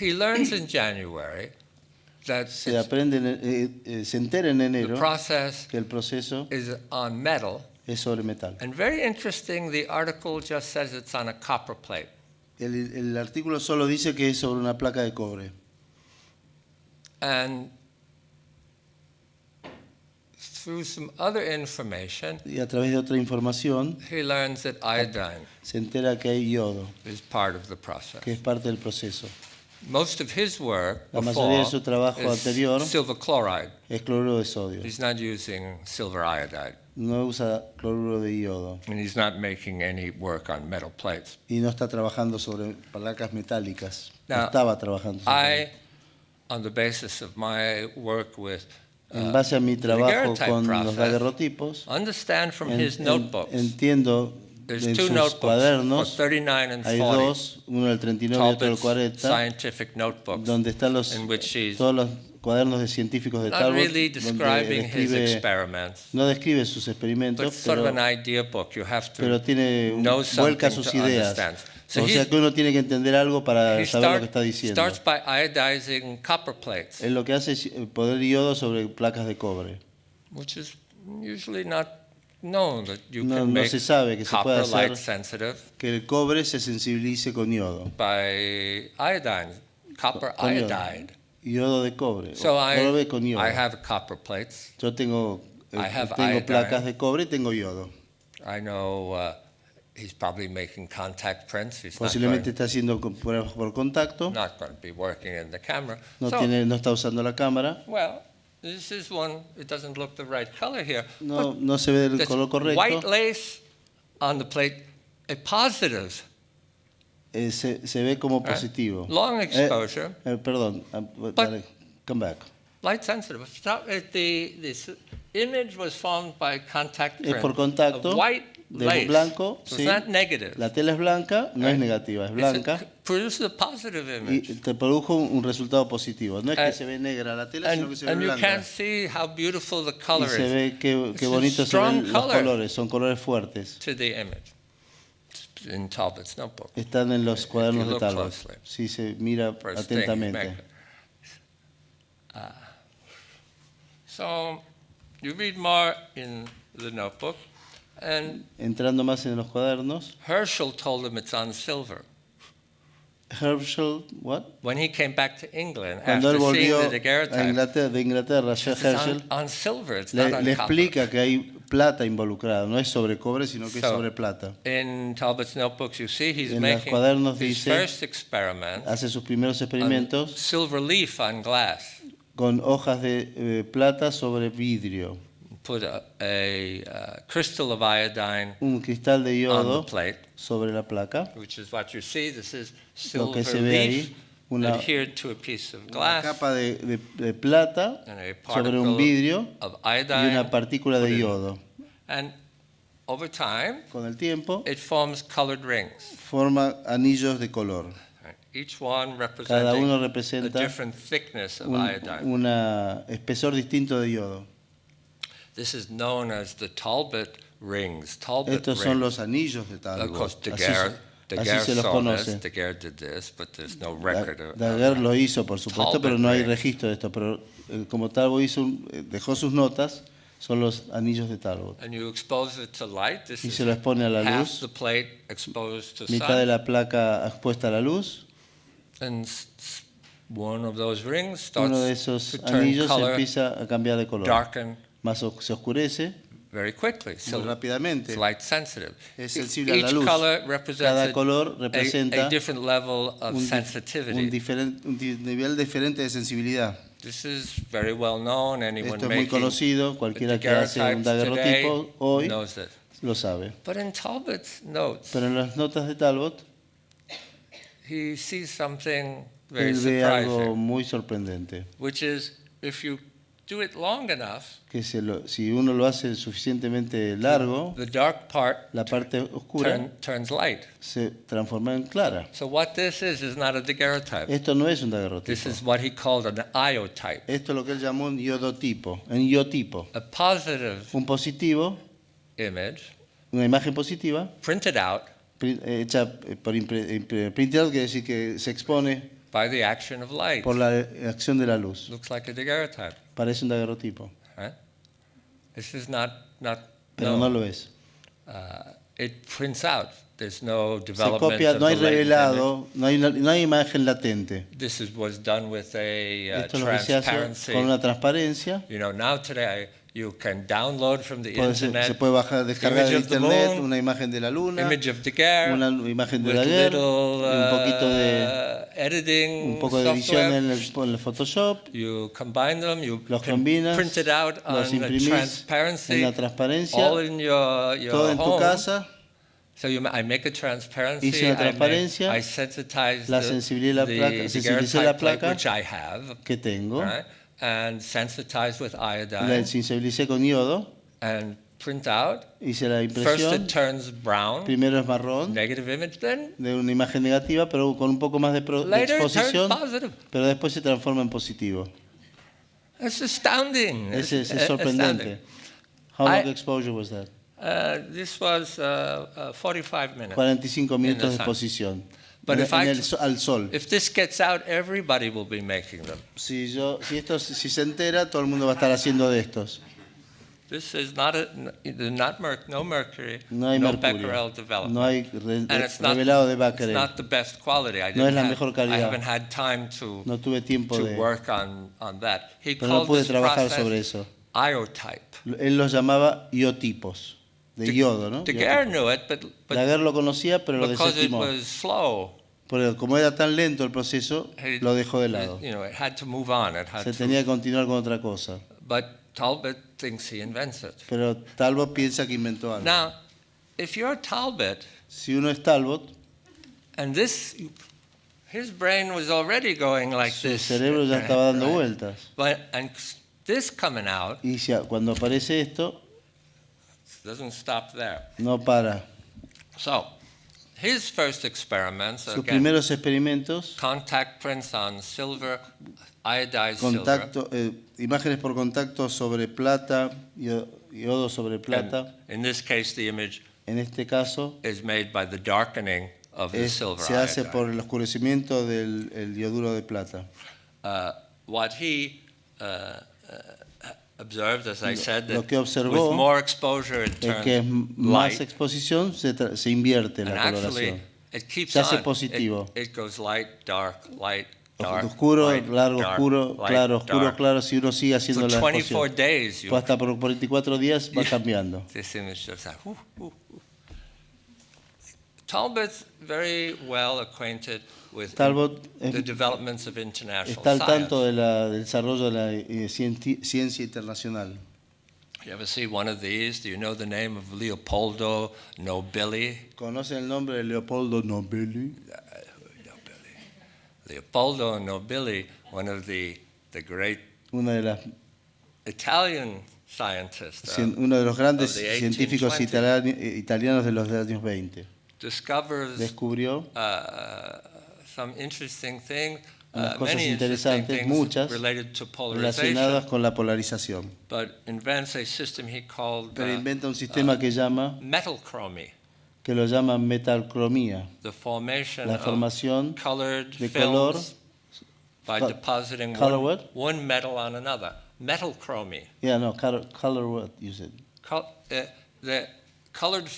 he learns in January that se aprende, se entera en the enero process que el proceso is on metal. es sobre metal. And very interesting, the article just says it's on a copper plate. El artículo solo dice que es sobre una placa de cobre. And through some other information, Y a través de otra información he learns that iodine se entera que hay yodo, is part of the process. que es parte del proceso. Most of his work La mayoría de su before trabajo is anterior silver chloride. es cloruro de sodio. He's not using silver iodide, No usa cloruro de yodo and he's not making any work on metal plates. y no está trabajando sobre placas metálicas. No Now, estaba trabajando sobre I, on the basis of my work with En base a mi the trabajo daguerreotype con los process, daguerrotipos, understand from his notebooks, entiendo there's en two sus notebooks for cuadernos, 39 and hay 40, dos, uno del 39 y otro del Talbot's 40, scientific notebooks, donde están in which he's todos los cuadernos de científicos de not Talbot, really donde describing his describe, experiments, no describe sus but experimentos, sort of an idea book. You have pero to tiene know vuelca something sus to ideas. understand. So O sea que uno tiene que entender algo para he saber lo que está diciendo. starts by iodizing copper plates, Él lo que hace es poner yodo sobre placas de cobre. which is usually not known that you No, can no make se sabe que se puede copper light hacer sensitive que el cobre se sensibilice con yodo. by iodine, copper Con yodo. iodide. Yodo de cobre. So o cobre con yodo. I have copper plates. Yo tengo, I have tengo iodine. placas de cobre y tengo yodo. I know he's probably making contact prints. He's Posiblemente está haciendo pruebas por contacto. not going to be working in the camera. No, So, no está usando la cámara. well, this is one. It doesn't look the right color here. No, no se ve el This color white correcto. lace on the plate, a positive. Se ve como Right. positivo. Long exposure. Perdón. Dale, come back. Light sensitive. This image was formed by contact Es print por contacto of white de lace. blanco. So Sí. it's not negative. La tela es blanca, no es Right. negativa, es It blanca. produces a positive Y image. te produjo un resultado positivo. No es que And- se ve negra la tela, sino que se ve And you blanca. can see how beautiful the Y color se is ve qué It's a bonitos se strong ven los color. colores, son colores fuertes. to the image. It's in Talbot's notebook. Están en los If cuadernos you de look Talbot. closely. Si se mira First thing you atentamente. make. So you read more in the notebook, and Entrando más en los cuadernos, Herschel told him it's on silver. Herschel, what? When he came back to England Cuando él after seeing volvió the a daguerreotype, de Inglaterra, he Sir says it's Herschel on silver, it's not le on copper. explica que hay plata involucrada, no es sobre cobre, sino que es So, sobre plata. In Talbot's notebooks, you see he's En los making cuadernos his dice- first experiment Hace sus primeros on experimentos silver leaf on glass. con hojas de plata sobre vidrio. Put a crystal of iodine Un cristal de on yodo the plate, sobre la placa. which is what you see. This is Lo que silver se ve leaf ahí, una adhered to a piece of Una glass capa de plata and a sobre un particle vidrio of y iodine. una partícula put de in. yodo. And over time, Con el tiempo it forms colored rings. forma anillos de color. Each one Cada uno representing a representa different thickness of un iodine. espesor distinto de yodo. This is known as the Talbot rings. Talbot Estos son rings. los anillos de Of Talbot. course, Así, Daguerre así se los saw this, conoce. Daguerre did this, but there's no record of Daguerre lo hizo, por supuesto, Talbot pero no hay rings. registro de esto. Pero como Talbot dejó sus notas, son los anillos de Talbot. And you expose it to light. This Y is se lo expone a la half luz, the plate exposed to mitad de sun. la placa expuesta a la luz. And one of those rings Uno de starts esos to turn anillos color, empieza a cambiar de color. darken Se oscurece very quickly. muy So rápidamente. it's light sensitive. Es sensible a la Each luz. color Cada represents color a representa different level of un sensitivity. nivel diferente de sensibilidad. This is very well known. Anyone Esto es muy making conocido, cualquiera que hace un daguerreotypes today daguerrotipo hoy knows this. lo sabe. But in Talbot's notes, Pero en las notas de Talbot, he sees something very él ve algo surprising, muy sorprendente, which is if you do it long enough, que si uno lo hace suficientemente largo, the dark part la parte oscura turns light. se transforma en clara. So what this is not a daguerreotype. Esto no es un This daguerrotipo. is what he called an iotype. Esto es lo que él llamó un iodotipo, un iotipo. A positive Un positivo, image una imagen positiva, printed out hecha por printed out, quiere decir que se expone by the action of light. por la acción de la luz. Looks like a daguerreotype. Parece un daguerrotipo, Right? This is not pero no lo es. It prints out. There's no Se development copia, of no hay the latent image. revelado, no hay imagen latente. This was done with a Esto es lo que se hace transparency. con una transparencia. You know, now today you can download from the Se internet puede descargar de image of the internet moon, una imagen de la luna, image of Daguerre, una imagen de with Daguerre, little un poquito de editing un poco de edición software. en el Photoshop, You combine them, you los combinas, print it out los on imprimís transparency, en la transparencia, all in your todo en tu home. casa. So I make a transparency. Hice una transparencia, I sensitize la the sensibilicé la placa which I have, que tengo, right? And sensitize with la iodine sensibilicé con yodo, and print out. hice la First impresión, it turns brown, primero es marrón, negative image, then de una imagen negativa, pero con un poco más de later it turns exposición, positive. pero después se transforma en positivo. It's astounding. Es sorprendente. How long exposure was that? This was 45 minutes. 45 minutos de sun. exposición. But if Al sol. If this gets out, everybody will be making them. Si se entera, todo el mundo va a estar haciendo de estos. This is no mercury, No hay no mercurio. Becquerel development. No hay And it's not, revelado de it's Becquerel. not the best quality. No es la mejor calidad. I haven't had time to No tuve tiempo de... work on that. He Pero no called pude this trabajar process sobre eso. iotype. Él los llamaba iotipos, de yodo, ¿no? Daguerre knew it, but Daguerre lo conocía, pero lo because it desestimó. was slow, Porque como era tan lento el proceso, lo dejó de lado. you know, it had to move on. It had Se to. tenía que continuar con otra cosa. But Talbot thinks he invents it. Pero Talbot piensa que inventó algo. Now, if you're Talbot, Si uno es Talbot, and his brain was already going like su this. cerebro ya estaba dando vueltas. And this coming out Y cuando aparece esto, doesn't stop there. no para. So, his first experiments, Sus again, primeros experimentos, contact prints on silver, iodized silver. imágenes por contacto sobre plata, yodo sobre plata. And in this case, the image En este caso, is made by the darkening of the silver se hace iodide. por el oscurecimiento del yoduro de plata. What he observed, as I said, Lo that que observó with more exposure it Es que turns más light, exposición se invierte and la actually coloración. it keeps Se hace on. positivo. It goes light, dark, dark, Oscuro, light, largo, dark, oscuro, light, claro, oscuro, dark. claro. Si uno sigue haciendo For la 24 exposición, days, pues hasta por 24 días va cambiando. this image does that. Talbot's very well acquainted with Talbot the developments of international está al science. tanto del desarrollo de la ciencia internacional. You ever see one of these? Do you know the name of Leopoldo Nobili? ¿Conocen el nombre de Leopoldo Nobili? Leopoldo Nobili, one of the great Una de las, Italian scientists, uno de los grandes of the científicos 1820s. italianos de los años 20. discovers Descubrió some interesting things, unas cosas many interesting interesantes, things muchas, related to relacionadas polarization, con la polarización. but invents a system he called Pero inventa un sistema que metalchromy, lo llama metalcromía, the formation la of formación colored de color, films by co- depositing color what? one metal on another. Metalchromy. color what you said. The colored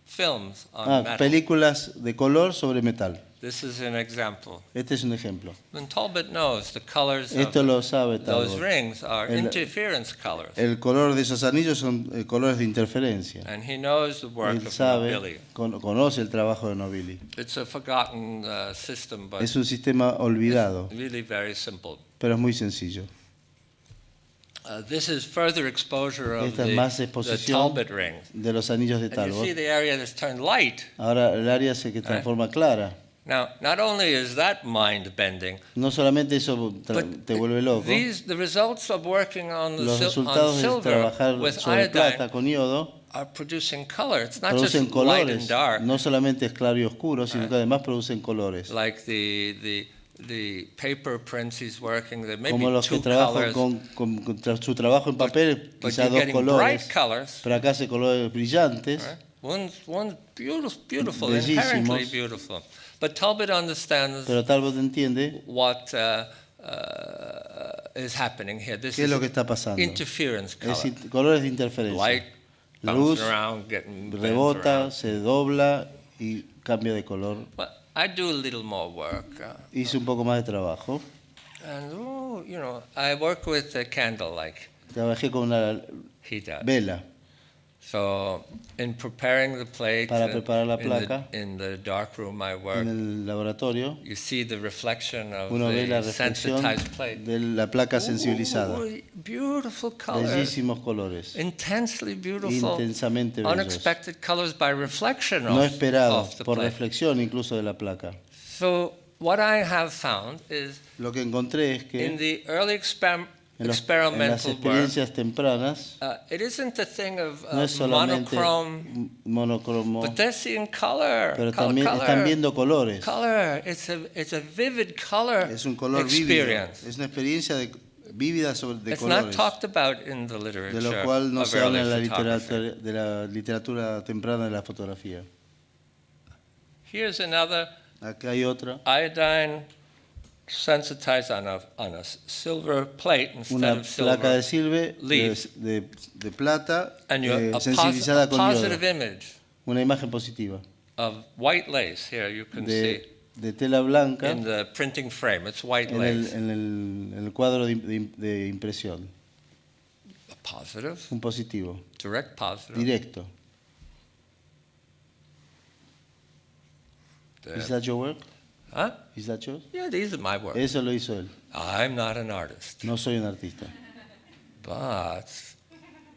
films on metal. Películas de color sobre metal. This is an example. Este es un ejemplo. And Talbot knows the colors Esto of lo sabe those Talbot. rings are interference colors. El color de esos anillos son colores de interferencia. And he knows the work Él of sabe, Nobili. conoce el trabajo de Nobili. It's a forgotten system, but Es un sistema olvidado, really very simple. pero es muy sencillo. This is further exposure of Esta es más the exposición Talbot rings. de los anillos de And you Talbot. see the area that's turned light. Ahora el área se que transforma clara. Now, not only is that mind-bending, No solamente eso but te vuelve loco. the results of working on Los on resultados de silver trabajar with sobre plata iodine con yodo are producing color. It's not just producen light and colores. dark, No solamente es claro y oscuro, sino que además producen colores. like the paper prints he's working. There may Como be los que two trabajan colors, con su trabajo en papel, but quizás you're dos getting bright colores. colors Pero acá hace colores brillantes. One's beautiful, Bellísimos. inherently beautiful. But Talbot understands Pero Talbot entiende what is happening here. This qué es is lo que está pasando. interference color. Colores de interferencia. Light Luz bouncing around, getting bent rebota, around. se dobla y cambia de color. Well, I do a little more work. Hice un poco más de trabajo. And, I work with a candle like Trabajé con una he does. vela So, in preparing the plate Para preparar la placa. in the dark room I work, en el laboratorio. you see the reflection of Uno ve la the reflexión sensitized plate. de la placa sensibilizada. Ooh, beautiful colors. Bellísimos colores. Intensely beautiful. Intensamente bellos. Unexpected colors by reflection No of esperados, the por plate. reflexión incluso de la placa. So, what I have found is Lo que encontré es que in the early en las experimental work, experiencias tempranas it isn't a thing of no es solamente monochrome, monocromo, but they're seeing color. pero color, también color, están viendo colores. color. It's a vivid color Es un color vívido. experience. Es una experiencia vívida de It's not colores, talked about in the de literature lo cual no of se habla early en la photography. de la literatura temprana de la fotografía. Here's another Acá hay otra, iodine sensitized on a silver plate instead una of silver. placa de silve leaf. de plata And a sensibilizada con positive yodo. image Una imagen positiva of white lace. Here you can see de tela blanca in the printing frame. It's white en lace. en el cuadro de impresión. A positive, Un positivo, direct positive. directo. The- Is that your work? Huh? Is that yours? Yeah, these are my work. Eso lo hizo él. I'm not an artist, No soy un artista. but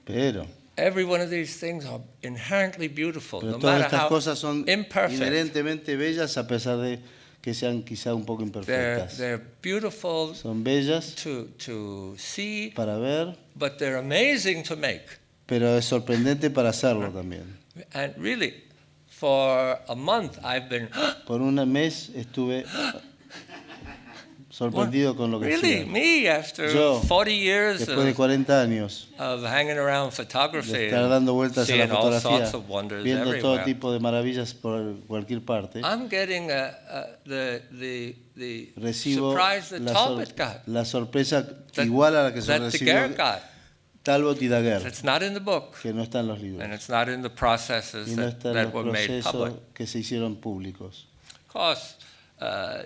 Pero every one of these things are inherently beautiful, no todas matter estas how cosas son imperfect. inherentemente bellas a pesar de que sean quizá un poco imperfectas. They're beautiful Son bellas to see, para ver, but they're amazing to make. pero es sorprendente para hacerlo también. And really, for a month, I've been Por un mes estuve sorprendido con lo que really hacía. me after Yo, 40 years Después de 40 años of hanging around de photography, estar dando vueltas a la seeing all fotografía, sorts of wonders viendo todo everywhere. tipo de maravillas por cualquier parte, I'm getting the recibo surprise that Talbot got, la sorpresa that- igual a la que se that Daguerre recibió got. Talbot y Daguerre, It's not in the book, que no está en los and libros it's not in the processes y no está en that los were made public. procesos que se hicieron públicos. Of course,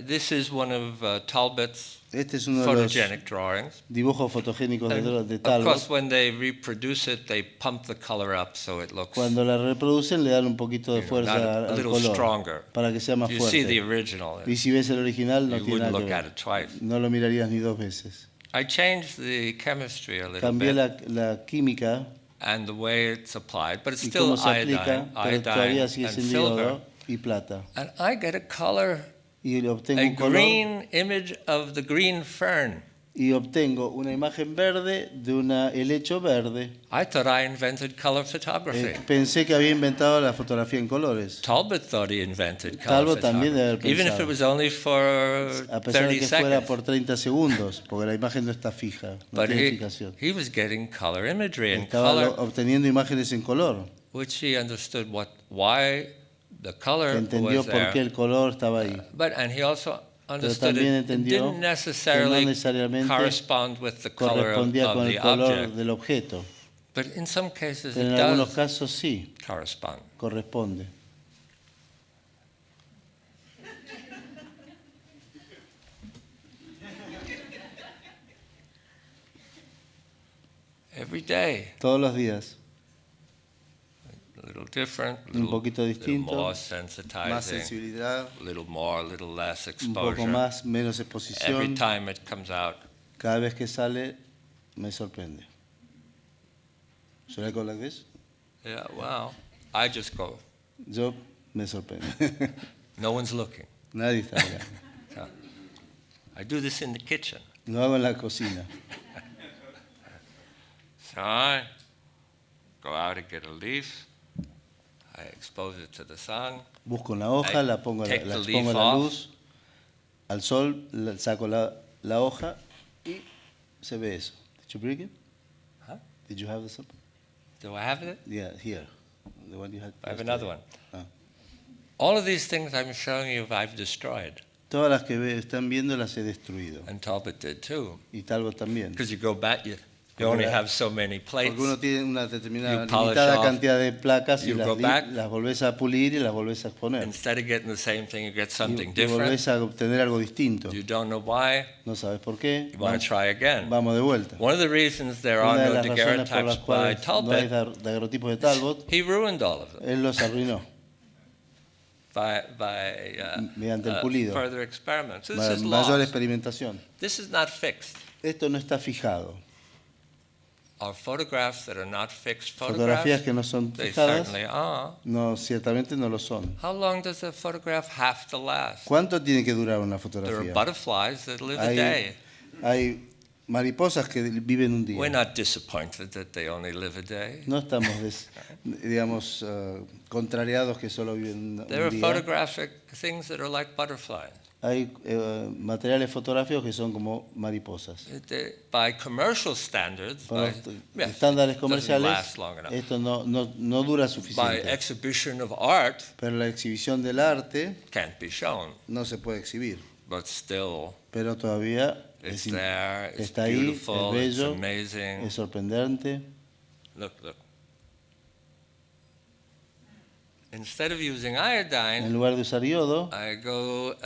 this is one of Talbot's Este es uno de los photogenic drawings. dibujos fotogénicos And de of course, Talbot. when they reproduce it, they pump the color up so it looks Cuando la reproducen le dan un poquito de fuerza a al little color stronger. para que sea más You see the fuerte. original. Y si ves el original no You tiene wouldn't nada look que at ver. it twice. No lo mirarías ni dos veces. I changed the chemistry a little Cambié bit la química and the way it's applied, but it's y still cómo se aplica, iodine, pero todavía sigue and siendo silver. yodo y plata. And I get a color, Y obtengo a un color green image of the green fern. y obtengo una imagen verde de un helecho verde. I thought I invented color photography. Pensé que había inventado la fotografía en colores. Talbot thought he invented color Talbot también debe haber photography, even if pensado. it was only for A pesar de 30 que fuera seconds. por 30 segundos, porque la imagen no está fija, no But tiene fijación. he was getting color imagery and Estaba color, obteniendo imágenes en color, which he understood why the color que entendió was por qué there. el color estaba ahí. And he also understood también it entendió didn't necessarily que no necesariamente correspond with the color Correspondía of con the el color object. del objeto, But in some cases pero it en algunos does casos sí, correspond. corresponde. Every day, Todos los días, a little different, un poquito little distinto, more más sensitizing, sensibilidad, a little more, a little less un poco exposure. más, menos Every exposición. time it comes out, Cada vez que sale, me sorprende. ¿Should I go like this? yeah, wow, I just go. Yo me sorprende. No one's looking. Nadie está mirando. So, I do this in the kitchen. Lo hago en la cocina. So I go out and get a leaf. I expose it to the sun. Busco una hoja, la Take la the expongo a leaf la off. luz, al sol, saco la hoja y se ve eso. Did you bring it? Huh? Did you have the sample? Do I have it? Yeah, here. The one you had I have yesterday. another one. Ah. All of these things I'm showing you I've destroyed. Todas las que están viendo las he destruido. And Talbot did too. Y Talbot también. Because you go back, you only have so many plates. Porque uno tiene una determinada You polish limitada off, cantidad de placas y you las, go back. las volvés a pulir y las volvés a exponer. Instead of getting the same thing, you get something Y different. volvés a obtener algo distinto. You don't know why. No sabes por qué. You want to try again. Vamos de vuelta. One of the reasons there are Una de no las razones por daguerreotypes las by cuales no hay Talbot, daguerrotipos de Talbot, he ruined all of them él los arruinó by mediante el pulido. further experiments. This is Mayor lost. experimentación. This is not fixed. Esto no está fijado. Are photographs that are not fixed Fotografías photographs? que no son They fijadas, certainly are. no, ciertamente no lo son. How long does a photograph have to last? ¿Cuánto tiene que durar una There are fotografía? butterflies that live a day. Hay mariposas que viven un We're día. not disappointed that they only live a day. No estamos, digamos, contrariados que solo viven There are un día. photographic things that are like butterflies. Hay materiales fotográficos que son como mariposas. By commercial standards, Para by, los estándares doesn't comerciales, last long enough. esto no dura By suficiente. exhibition of art, Pero la exhibición del arte can't be shown, no se puede exhibir. but still, Pero todavía it's there, it's está ahí, beautiful, es it's bello, amazing. es sorprendente. Look. Instead of using En iodine, lugar de usar yodo, I go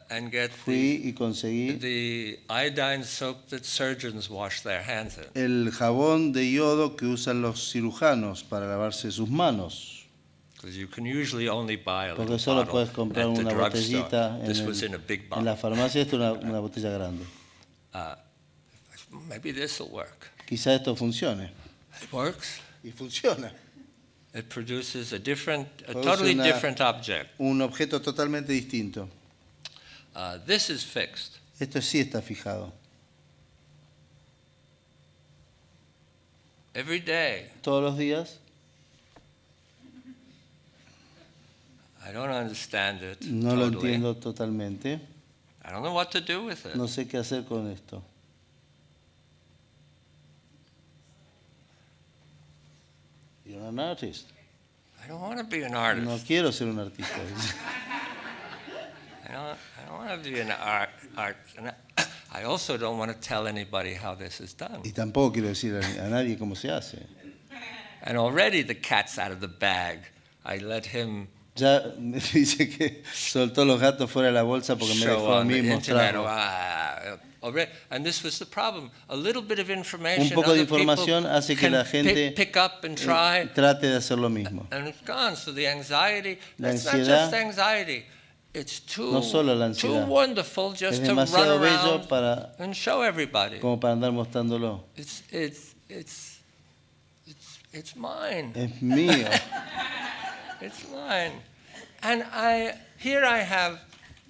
and get fui y conseguí the iodine soap that surgeons wash their hands in. el jabón de yodo que usan los cirujanos para lavarse sus manos. Because you can usually only buy a little Porque solo bottle puedes comprar at the una drugstore. botellita This was in a big en bottle. la farmacia. Esto es una botella grande. Maybe this will work. Quizá esto funcione. It works. Y funciona. It produces a Produce totally una- different object. Un objeto totalmente distinto. This is fixed. Esto sí está fijado. Every day, Todos los días I don't understand it no lo totally. entiendo totalmente. I don't know what to do with it. No sé qué hacer con esto. You're an artist. I don't want to be an No artist. quiero ser un artista. I don't want to be an art. And I also don't want to tell anybody how this is done. Y tampoco quiero decir a nadie cómo se hace. And already the cat's out of the bag. I let him Ya me dice que soltó los gatos fuera de la bolsa porque me show dejó a on mí the internet. mostrarlo. Already, and this was the problem. A little bit of information. Un poco de other people información hace que can la gente pick up and try, trate de hacer lo mismo. and it's gone. So the anxiety. La It's not ansiedad, just anxiety. It's too, no solo la too ansiedad. wonderful Es just to run demasiado bello around para, and show everybody. como para andar mostrándolo. It's mine. Es mío. It's mine. And here I have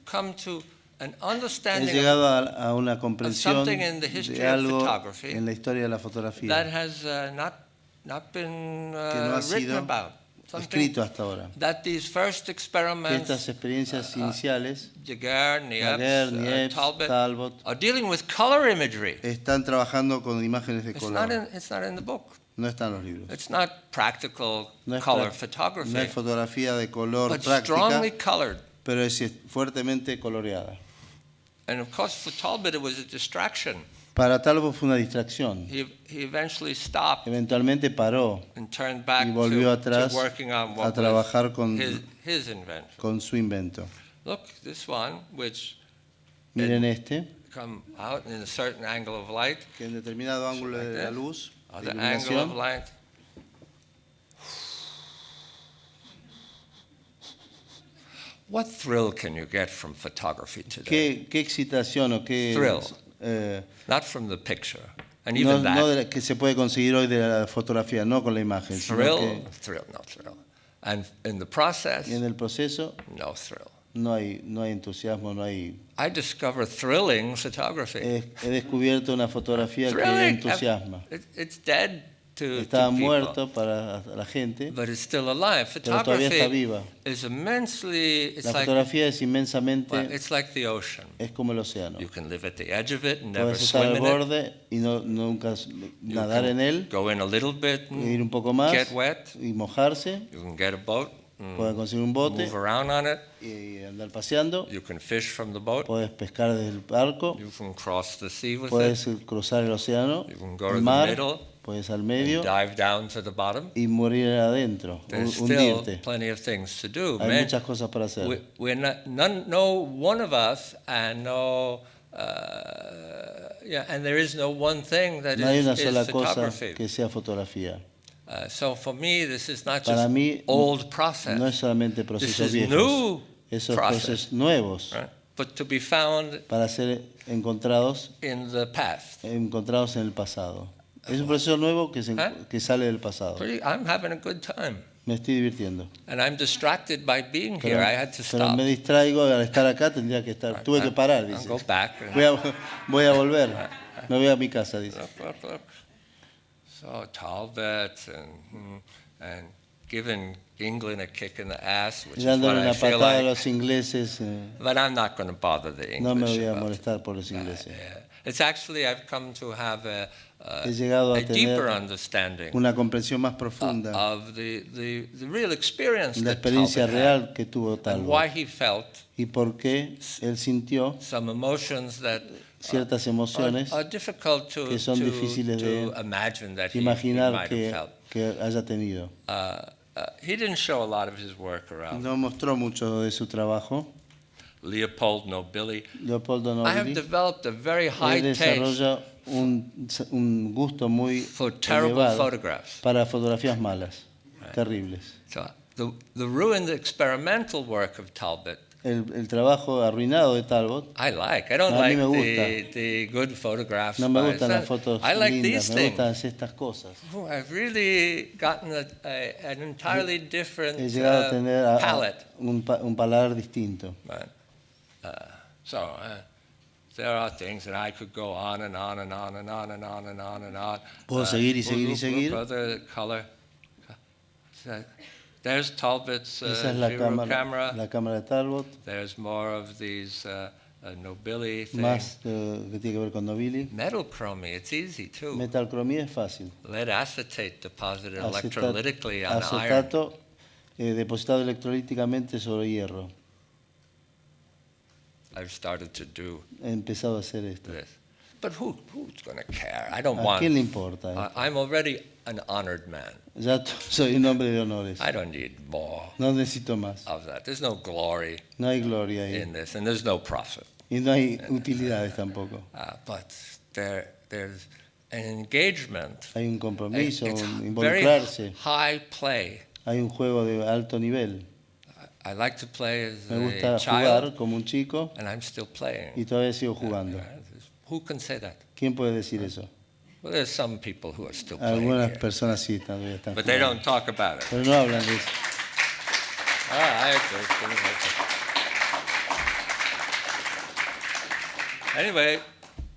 come to an He understanding llegado a una comprensión something in the history de of algo photography en la historia de la that fotografía has not been que no ha written sido about. Something escrito hasta ahora. that these first Que experiments, estas experiencias iniciales, Jaeger, Daguerre, Niepce, Niepce, Talbot, Talbot, are dealing with color imagery. están trabajando con imágenes de It's color. not in the book. No están los libros. It's not practical No es, color no photography, es fotografía de color but práctica, strongly colored. pero es fuertemente coloreada. And of course, for Talbot, it was a distraction. Para Talbot fue una distracción. He eventually stopped Eventualmente paró and turned back y volvió to atrás working on a what was trabajar con his invention. su invento. Look, this one, which Miren este, come out in a certain angle of light, que en determinado ángulo like de la this. luz, de other angle of iluminación, light. What thrill can you get from photography today? ¿qué excitación o qué Thrill. eh, Not from the picture, and no, even that. no de la que se puede conseguir hoy de la fotografía, no con la imagen, sino Thrill, que no thrill. And in the process, y en el proceso no thrill. no hay entusiasmo, no hay. I discover thrilling photography. He descubierto una fotografía que Thrilling. entusiasma. It's dead to Estaba people. muerto para la gente, But it's still alive. pero todavía está Photography viva. is immensely, La fotografía es inmensamente, it's like the ocean. es como el océano. You can live at the edge of it and never Puedes estar swim al in it. borde y nunca You nadar can en él, go in a little bit ir un and poco más get wet. y mojarse. You can get a boat and Puedes conseguir un bote move around on it. y andar paseando. You can fish from the boat. Puedes pescar desde el barco. You can cross the sea with Puedes it. cruzar el océano, You can go to el the mar. middle Puedes al and medio dive down to the bottom. y morir adentro, There's still hundirte. plenty of things to do. Hay Man, muchas cosas para hacer. we're not, no one of us, and and there is no one thing that No hay una is sola cosa photography. que sea fotografía. So for me, this is not Para just mí old process, no es solamente this procesos is viejos, new esos process, procesos nuevos right? But to be found para ser encontrados in the past. en el pasado. Es un proceso nuevo que sale del pasado. I'm having a good time, Me estoy divirtiendo. and I'm distracted by being here. I had to Pero stop. me distraigo al estar acá, tendría que estar. Tuve que parar, I'll dice. go back. And Voy a volver. Me voy a mi casa, dice. look. So Talbot and giving England a kick in the ass, which is Dándole what I una feel patada a like. los ingleses. But I'm not going to bother the English No me voy a about it. molestar por los ingleses. It's actually, I've come to have He llegado a a deeper tener understanding una comprensión más profunda of the real experience la that experiencia Talbot had, real que tuvo and why Talbot he felt y por qué él sintió some emotions that ciertas emociones are difficult to, que son difíciles to de imagine that he imaginar might have felt. que haya tenido. He didn't show a lot of his work around. No mostró mucho de su trabajo. Leopold Nobili. Leopoldo I have Nobili developed a very high él taste desarrolla un gusto muy for terrible elevado photographs. para fotografías malas, terribles. So the ruined experimental work of Talbot, El trabajo arruinado de Talbot, I like. I don't A mí like me gusta. the good photographs. no me by gustan some- las fotos I like lindas, these me things. gustan estas cosas. Oh, I've really gotten an entirely different He llegado a tener palette. un paladar distinto. Right. There are things that I could go on and on and on and on and on and on and on. Puedo seguir y seguir y seguir. Other color. There's Talbot's Esa es la Giro cámara de Talbot, There's more of these Nobili things. más que tiene que ver con Nobili. Metal chromy, it's easy too. Metalcromía es fácil. Lead acetate deposited Acetato, electrolytically on iron. acetato depositado electrolíticamente sobre hierro. I've started to do He empezado a hacer esto. this. But who's going to care? I don't ¿A want. quién le importa? I'm already an honored man. Ya soy un hombre de honores. I don't need more No necesito más. of that. There's no glory No hay gloria ahí. in this, and there's no profit. Y no hay utilidades tampoco. But there's an engagement. Hay un compromiso, It's un very involucrarse. high play. Hay un juego de alto nivel. I like to play as Me gusta a jugar child, como un chico and I'm still playing. y todavía sigo jugando. Who can say that? ¿Quién puede decir eso? Well, there's some people who are still playing Algunas here, personas sí todavía están but they jugando. don't talk about it. Pero no hablan de eso. Anyway,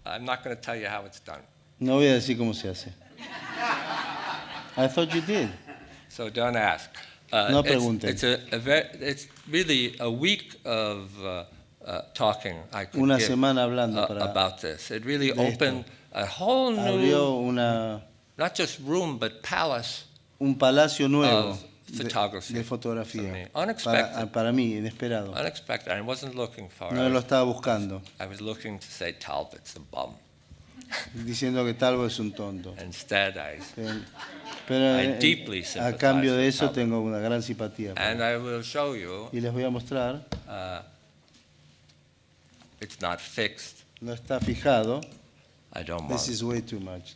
I'm not going to tell you how it's done. No voy a decir cómo se hace. I thought you did. So don't ask. No pregunten. It's really a week of talking I could Una give semana hablando para about this. It really de esto. opened a whole new, abrió not just room, but palace un palacio nuevo of photography de for fotografía. me. Unexpected. Para mí, inesperado. Unexpected. I wasn't looking for No it. lo estaba buscando, I was looking to say Talbot's a bum. diciendo que Talbot es un tonto. Instead, Pero I deeply a sympathize cambio de with eso Talbot. tengo una gran simpatía. And I will show you, Y les voy a mostrar, it's not fixed. no está fijado. I don't want This is way too much.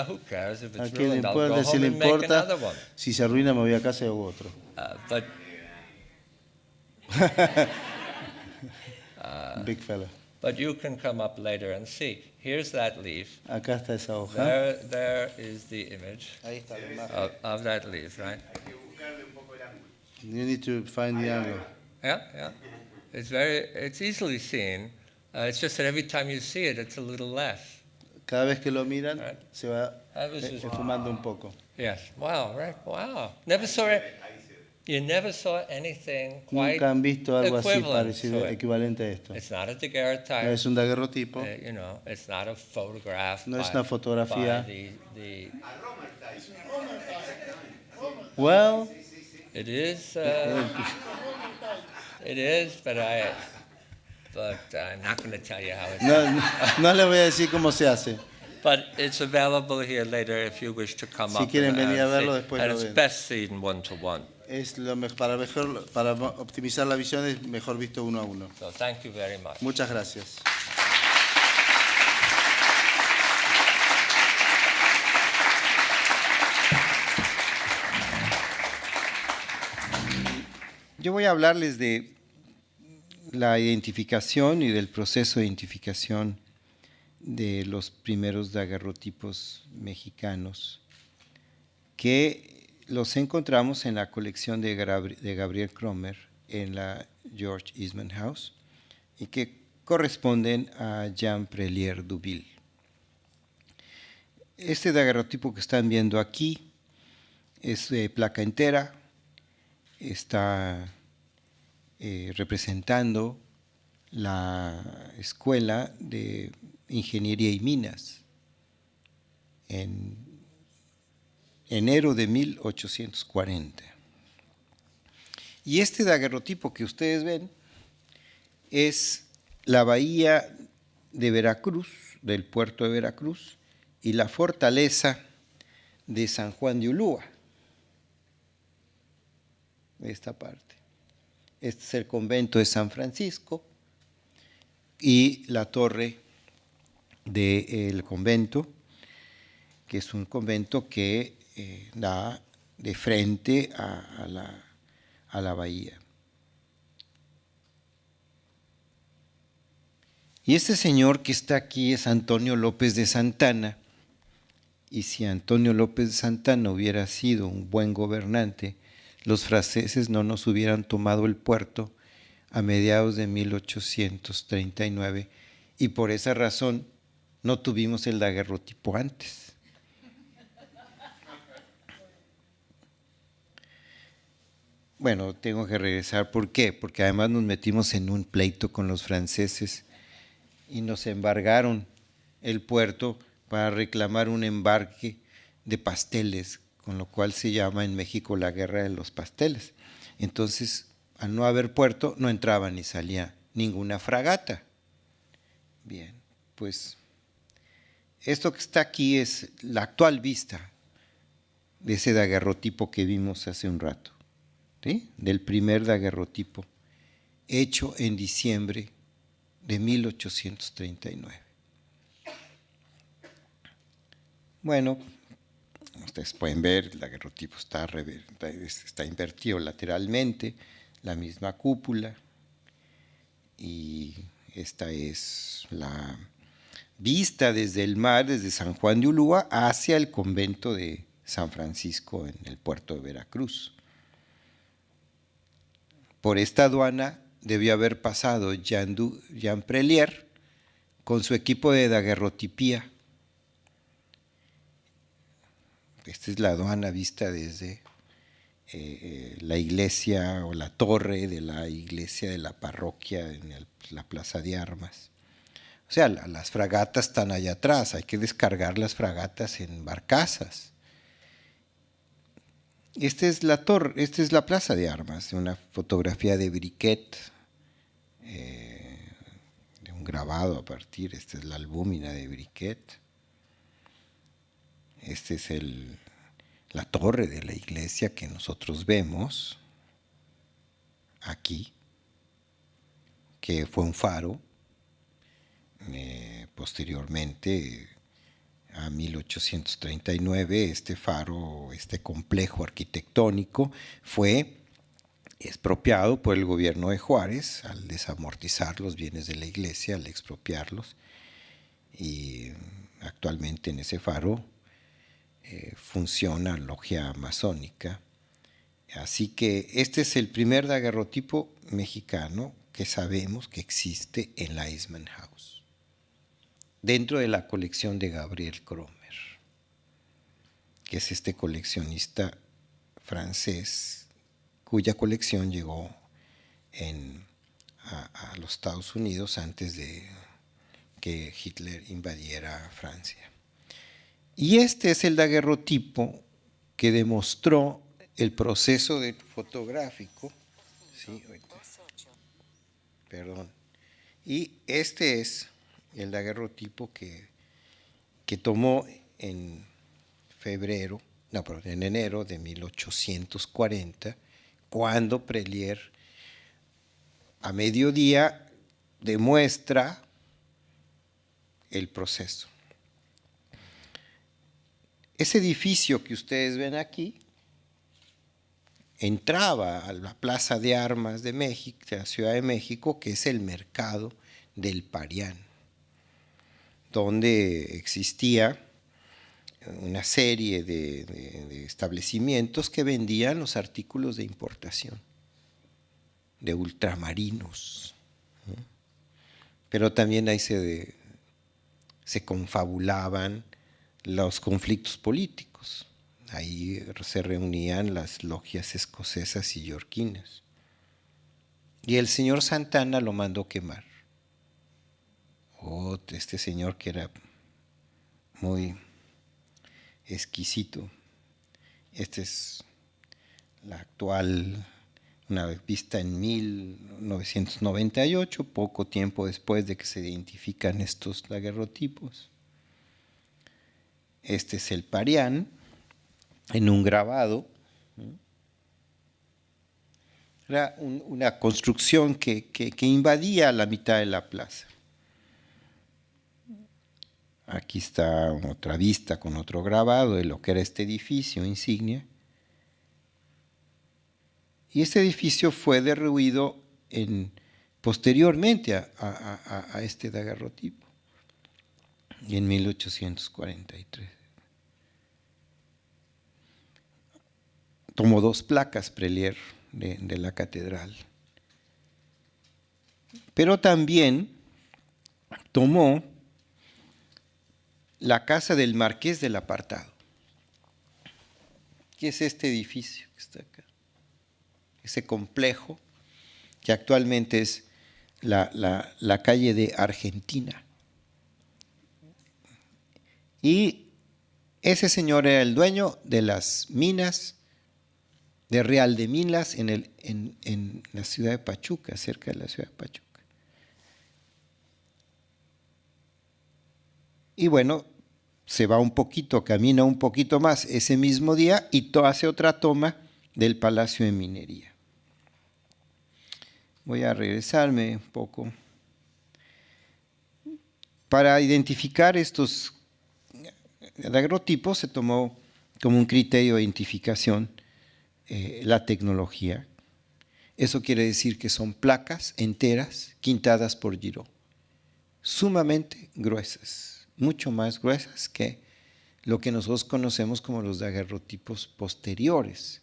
who cares if ¿A it's quién le ruined? I'll go importa? Si home le and make importa, another one. si se arruina me voy a casa y hago otro. But Big fella. but you can come up later and see. Here's that leaf. Acá está esa hoja. There is the image Ahí está la imagen. of that leaf, right? You need to find the angle. Yeah. It's easily seen. It's just that every time you see it, it's a little less. Cada vez que lo miran, Right. se va That was his- fumando un poco. Yes. Wow. Right. Wow. Never saw it. You never saw anything quite Nunca han visto algo así equivalent parecido, to it. equivalente a esto. It's not a daguerreotype. No es un daguerrotipo, You know, it's not a photograph. no es by- una fotografía. by the Well, it is. It is, but I'm not going to tell you how it's. no les voy a decir cómo se hace. But it's available here later if you wish to come Si up. quieren and venir a verlo, see. después And lo it's ven. best seen one-to-one. Es lo para optimizar la visión es mejor visto uno a uno. So thank you very much. Muchas gracias. Yo voy a hablarles de la identificación y del proceso de identificación de los primeros daguerrotipos mexicanos, que los encontramos en la colección de Gabriel Cromer en la George Eastman House y que corresponden a Jean Prelier Duville. Este daguerrotipo que están viendo aquí es de placa entera, está representando la Escuela de Ingeniería y Minas en enero de 1840. Y este daguerrotipo que ustedes ven es la bahía de Veracruz, del puerto de Veracruz, y la fortaleza de San Juan de Ulúa, esta parte. Este es el convento de San Francisco y la torre del convento, que es un convento que da de frente a la bahía. Y este señor que está aquí es Antonio López de Santana, y si Antonio López de Santana hubiera sido un buen gobernante, los franceses no nos hubieran tomado el puerto a mediados de 1839 y por esa razón no tuvimos el daguerrotipo antes. Bueno, tengo que regresar. ¿Por qué? Porque además nos metimos en un pleito con los franceses y nos embargaron el puerto para reclamar un embarque de pasteles, con lo cual se llama en México la Guerra de los Pasteles. Entonces, al no haber puerto, no entraba ni salía ninguna fragata. Bien, pues esto que está aquí es la actual vista de ese daguerrotipo que vimos hace un rato, ¿sí? Del primer daguerrotipo, hecho en diciembre de 1839. Bueno, ustedes pueden ver, el daguerrotipo está invertido lateralmente, la misma cúpula, y esta es la vista desde el mar, desde San Juan de Ulúa hacia el convento de San Francisco en el puerto de Veracruz. Por esta aduana debió haber pasado Jean Prelier con su equipo de daguerrotipía. Esta es la aduana vista desde la iglesia o la torre de la iglesia de la parroquia en la plaza de armas. O sea, las fragatas están allá atrás, hay que descargar las fragatas en barcazas. Esta es la torre, esta es la plaza de armas, una fotografía de Briquet, de un grabado a partir, esta es la albúmina de Briquet. Esta es la torre de la iglesia que nosotros vemos aquí, que fue un faro. Posteriormente, a 1839, este faro, este complejo arquitectónico fue expropiado por el gobierno de Juárez al desamortizar los bienes de la iglesia, al expropiarlos, y actualmente en ese faro funciona logia masónica. Así que este es el primer daguerrotipo mexicano que sabemos que existe en la Eastman House. dentro de la colección de Gabriel Cromer, que es este coleccionista francés cuya colección llegó a los Estados Unidos antes de que Hitler invadiera Francia. Y este es el daguerrotipo que demostró el proceso fotográfico. Sí, perdón. Y este es el daguerrotipo que tomó en enero de 1840, cuando Prelier a mediodía demuestra el proceso. Ese edificio que ustedes ven aquí entraba a la Plaza de Armas de México, de la Ciudad de México, que es el mercado del Parián, donde existía una serie de establecimientos que vendían los artículos de importación, de ultramarinos. Pero también ahí se confabulaban los conflictos políticos. Ahí se reunían las logias escocesas y yorquinas. Y el señor Santana lo mandó quemar. Este señor que era muy exquisito. Esta es la actual, una vista en 1998, poco tiempo después de que se identifican estos daguerrotipos. Este es el Parián, en un grabado. Era una construcción que invadía la mitad de la plaza. Aquí está otra vista con otro grabado de lo que era este edificio insignia. Y este edificio fue derruido posteriormente a este daguerrotipo, en 1843. Tomó 2 placas Prelier de la catedral. Pero también tomó la casa del Marqués del Apartado, que es este edificio que está acá, ese complejo que actualmente es la calle de Argentina. Y ese señor era el dueño de las minas de Real de Minas en la ciudad de Pachuca, cerca de la ciudad de Pachuca. Y bueno, se va un poquito, camina un poquito más ese mismo día y hace otra toma del Palacio de Minería. Voy a regresarme un poco. Para identificar estos daguerrotipos se tomó como un criterio de identificación la tecnología. Eso quiere decir que son placas enteras quintadas por Giraud, sumamente gruesas, mucho más gruesas que lo que nosotros conocemos como los daguerrotipos posteriores,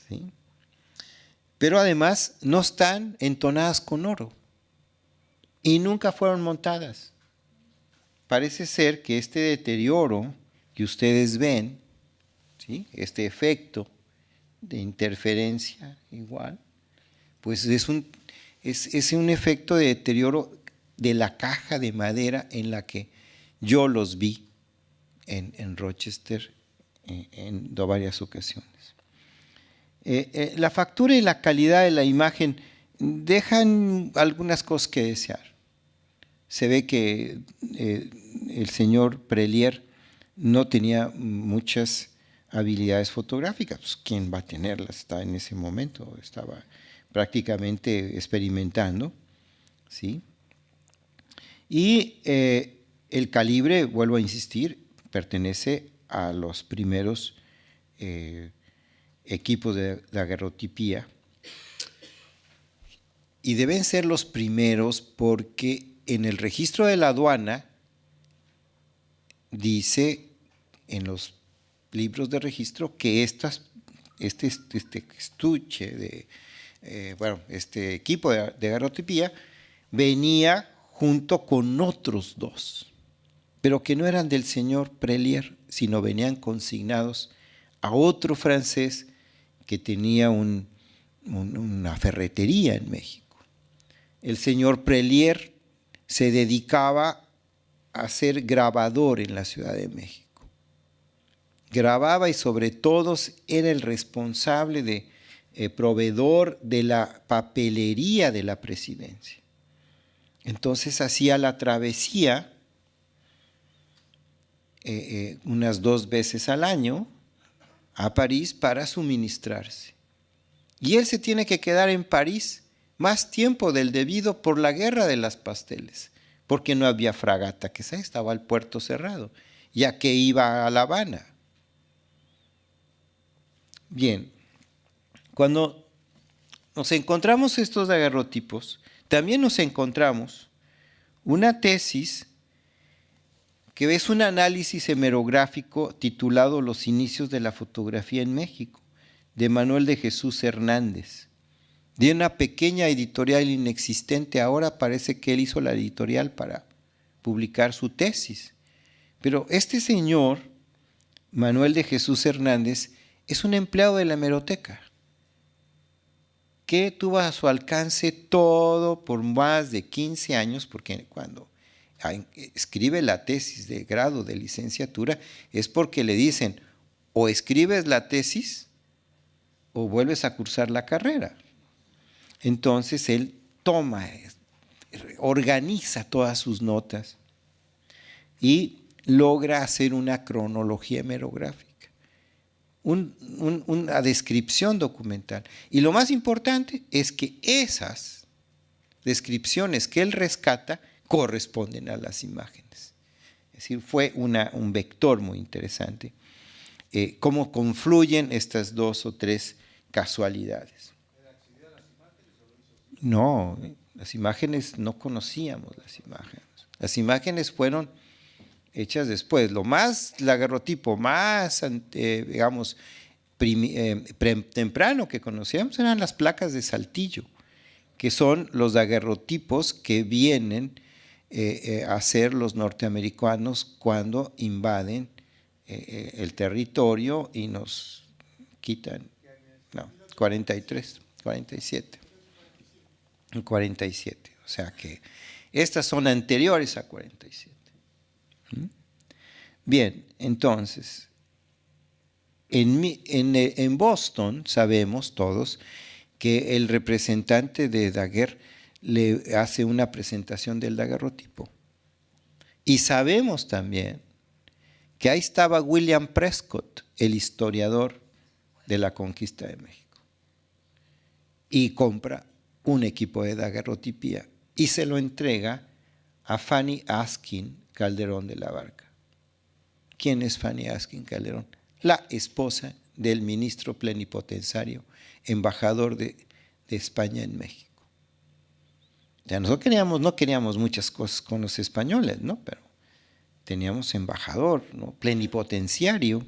¿sí? Pero además no están entonadas con oro y nunca fueron montadas. Parece ser que este deterioro que ustedes ven, ¿sí?, este efecto de interferencia igual, pues es un efecto de deterioro de la caja de madera en la que yo los vi en Rochester en varias ocasiones. La factura y la calidad de la imagen dejan algunas cosas que desear. Se ve que el señor Prelier no tenía muchas habilidades fotográficas. Pues, ¿quién va a tenerlas? Estaba en ese momento, estaba prácticamente experimentando, ¿sí? Y el calibre, vuelvo a insistir, pertenece a los primeros equipos de daguerrotipía, y deben ser los primeros porque en el registro de la aduana dice en los libros de registro que este estuche este equipo de daguerrotipía venía junto con otros 2, pero que no eran del señor Prelier, sino venían consignados a otro francés que tenía una ferretería en México. El señor Prelier se dedicaba a ser grabador en la Ciudad de México. Grababa y sobre todo era el responsable de proveedor de la papelería de la presidencia. Entonces hacía la travesía unas 2 veces al año a París para suministrarse. Y él se tiene que quedar en París más tiempo del debido por la guerra de las pasteles, porque no había fragata, que estaba el puerto cerrado, ya que iba a La Habana. Bien, cuando nos encontramos estos daguerrotipos, también nos encontramos una tesis que es un análisis hemerográfico titulado Los inicios de la fotografía en México, de Manuel de Jesús Hernández, de una pequeña editorial inexistente. Ahora parece que él hizo la editorial para publicar su tesis. Pero este señor, Manuel de Jesús Hernández, es un empleado de la hemeroteca, que tuvo a su alcance todo por más de 15 años, porque cuando escribe la tesis de grado de licenciatura es porque le dicen o escribes la tesis o vuelves a cursar la carrera. Entonces él toma, organiza todas sus notas y logra hacer una cronología hemerográfica, una descripción documental. Y lo más importante es que esas descripciones que él rescata corresponden a las imágenes. Es decir, fue un vector muy interesante. Cómo confluyen estas 2 o 3 casualidades. No, las imágenes no conocíamos las imágenes. Las imágenes fueron hechas después. Lo más daguerrotipo, más, digamos, temprano que conocíamos eran las placas de Saltillo, que son los daguerrotipos que vienen a ser los norteamericanos cuando invaden el territorio y nos quitan, 47, o sea que estas son anteriores a 47. Bien, entonces, en Boston sabemos todos que el representante de Daguerre le hace una presentación del daguerrotipo. Y sabemos también que ahí estaba William Prescott, el historiador de la conquista de México, y compra un equipo de daguerrotipía y se lo entrega a Fanny Askin Calderón de la Barca. ¿Quién es Fanny Askin Calderón? La esposa del ministro plenipotenciario, embajador de España en México. Ya nosotros no queríamos muchas cosas con los españoles, ¿no? Pero teníamos embajador, ¿no? Plenipotenciario.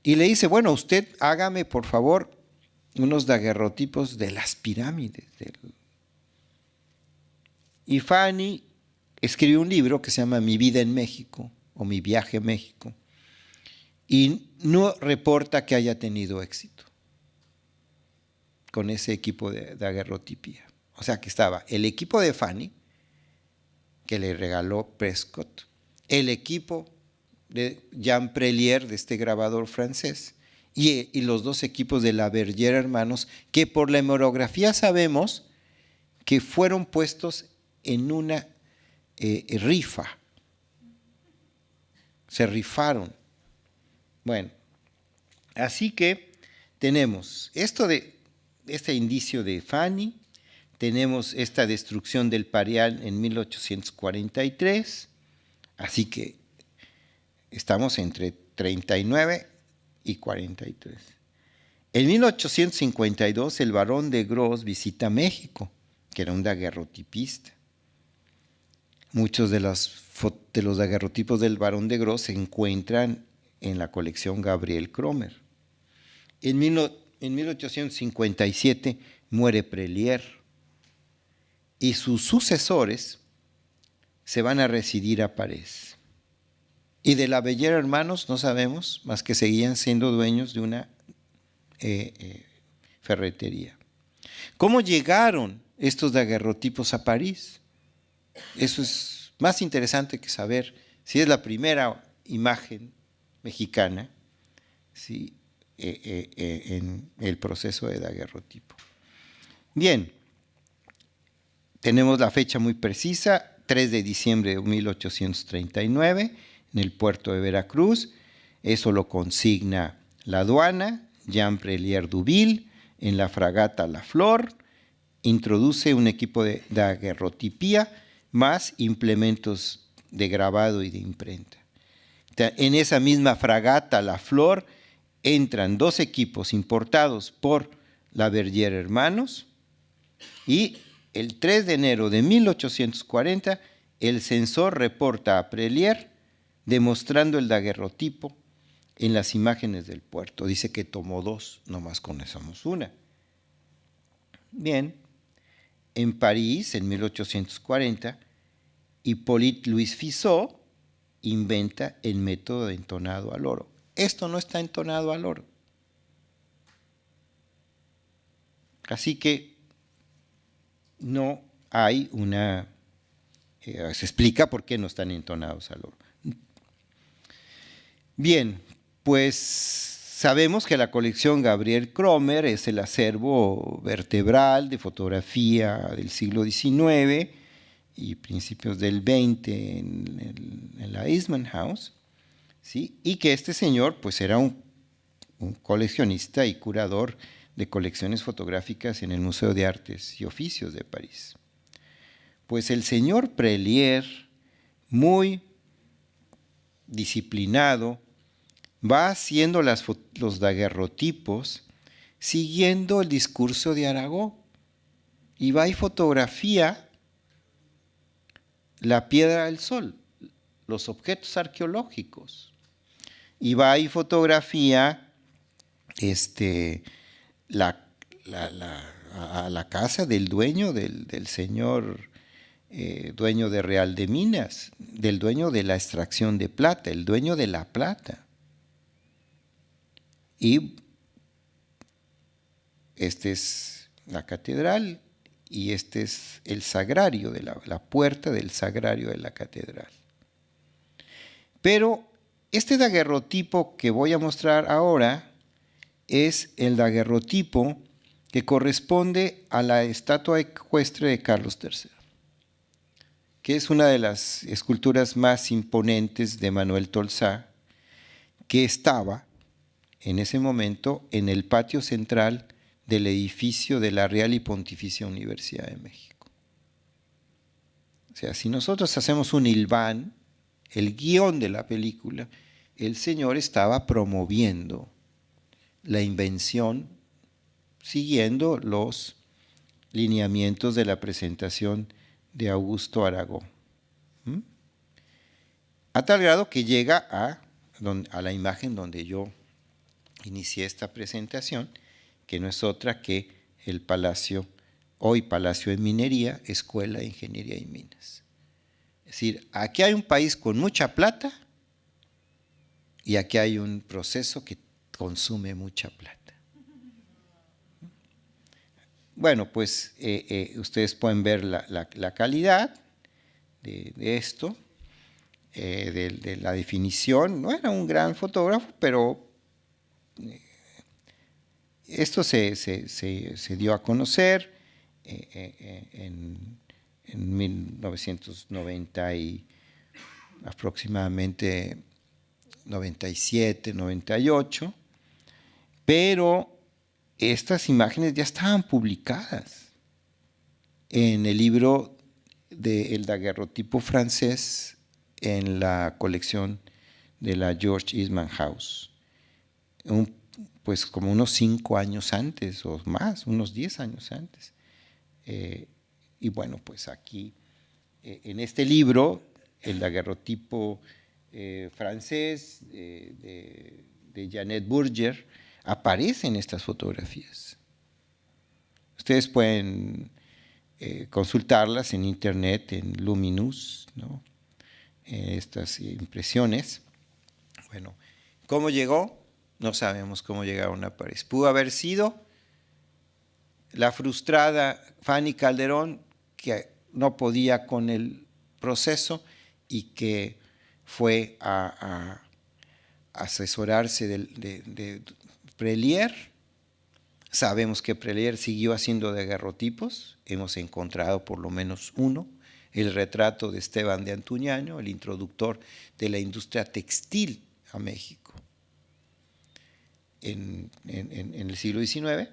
Y le dice, bueno, usted hágame por favor unos daguerrotipos de las pirámides. Y Fanny escribió un libro que se llama Mi vida en México, o Mi viaje a México, y no reporta que haya tenido éxito con ese equipo de daguerrotipía. O sea que estaba el equipo de Fanny, que le regaló Prescott, el equipo de Jean Prelier, de este grabador francés, y los 2 equipos de la Verdier hermanos, que por la hemerografía sabemos que fueron puestos en una rifa. Se rifaron. Bueno, así que tenemos este indicio de Fanny, tenemos esta destrucción del Parián en 1843, así que estamos entre 39 y 43. En 1852 el barón de Gros visita México, que era un daguerrotipista. Muchos de los daguerrotipos del barón de Gros se encuentran en la colección Gabriel Cromer. En 1857 muere Prelier y sus sucesores se van a residir a París. Y de la Bellier Hermanos no sabemos, más que seguían siendo dueños de una ferretería. ¿Cómo llegaron estos daguerrotipos a París? Eso es más interesante que saber si es la primera imagen mexicana, ¿sí? En el proceso de daguerrotipo. Bien, tenemos la fecha muy precisa, 3 de diciembre de 1839, en el puerto de Veracruz. Eso lo consigna la aduana, Jean Prelier Duville, en la fragata La Flor, introduce un equipo de daguerrotipía más implementos de grabado y de imprenta. En esa misma fragata La Flor entran 2 equipos importados por la Bergier Hermanos y el 3 de enero de 1840 el censor reporta a Prelier demostrando el daguerrotipo en las imágenes del puerto. Dice que tomó 2, nomás conocemos una. Bien, en París, en 1840, Hippolyte Louis Fizeau inventa el método de entonado al oro. Esto no está entonado al oro. Así que no hay una... se explica por qué no están entonados al oro. Bien, pues sabemos que la colección Gabriel Cromer es el acervo vertebral de fotografía del siglo XIX y principios del XX en la Eastman House, ¿sí? Y que este señor pues era un coleccionista y curador de colecciones fotográficas en el Museo de Artes y Oficios de París. Pues el señor Prelier, muy disciplinado, va haciendo los daguerrotipos siguiendo el discurso de Arago y va y fotografía la Piedra del Sol, los objetos arqueológicos, y va y fotografía a la casa del dueño del señor dueño de Real de Minas, del dueño de la extracción de plata, el dueño de la plata. Y este es la catedral y este es el sagrario, de la puerta del sagrario de la catedral. Pero este daguerrotipo que voy a mostrar ahora es el daguerrotipo que corresponde a la estatua ecuestre de Carlos III, que es una de las esculturas más imponentes de Manuel Tolsá, que estaba en ese momento en el patio central del edificio de la Real y Pontificia Universidad de México. O sea, si nosotros hacemos un hilván, el guión de la película, el señor estaba promoviendo la invención siguiendo los lineamientos de la presentación de Augusto Aragó. A tal grado que llega a la imagen donde yo inicié esta presentación, que no es otra que el Palacio, hoy Palacio de Minería, Escuela de Ingeniería y Minas. Es decir, aquí hay un país con mucha plata y aquí hay un proceso que consume mucha plata. Bueno, pues ustedes pueden ver la calidad de esto, de la definición. No era un gran fotógrafo, pero esto se dio a conocer en 1990 y aproximadamente 97, 98, pero estas imágenes ya estaban publicadas en el libro del daguerrotipo francés en la colección de la George Eastman House, pues como unos 5 años antes o más, unos 10 años antes. Y bueno, pues aquí, en este libro, el daguerrotipo francés de Janet Bourger, aparecen estas fotografías. Ustedes pueden consultarlas en internet, en Luminous, ¿no? Estas impresiones. Bueno, ¿cómo llegó? No sabemos cómo llegaron a París. Pudo haber sido la frustrada Fanny Calderón, que no podía con el proceso y que fue a asesorarse de Prelier. Sabemos que Prelier siguió haciendo daguerrotipos, hemos encontrado por lo menos uno, el retrato de Esteban de Antuñano, el introductor de la industria textil a México en el siglo XIX,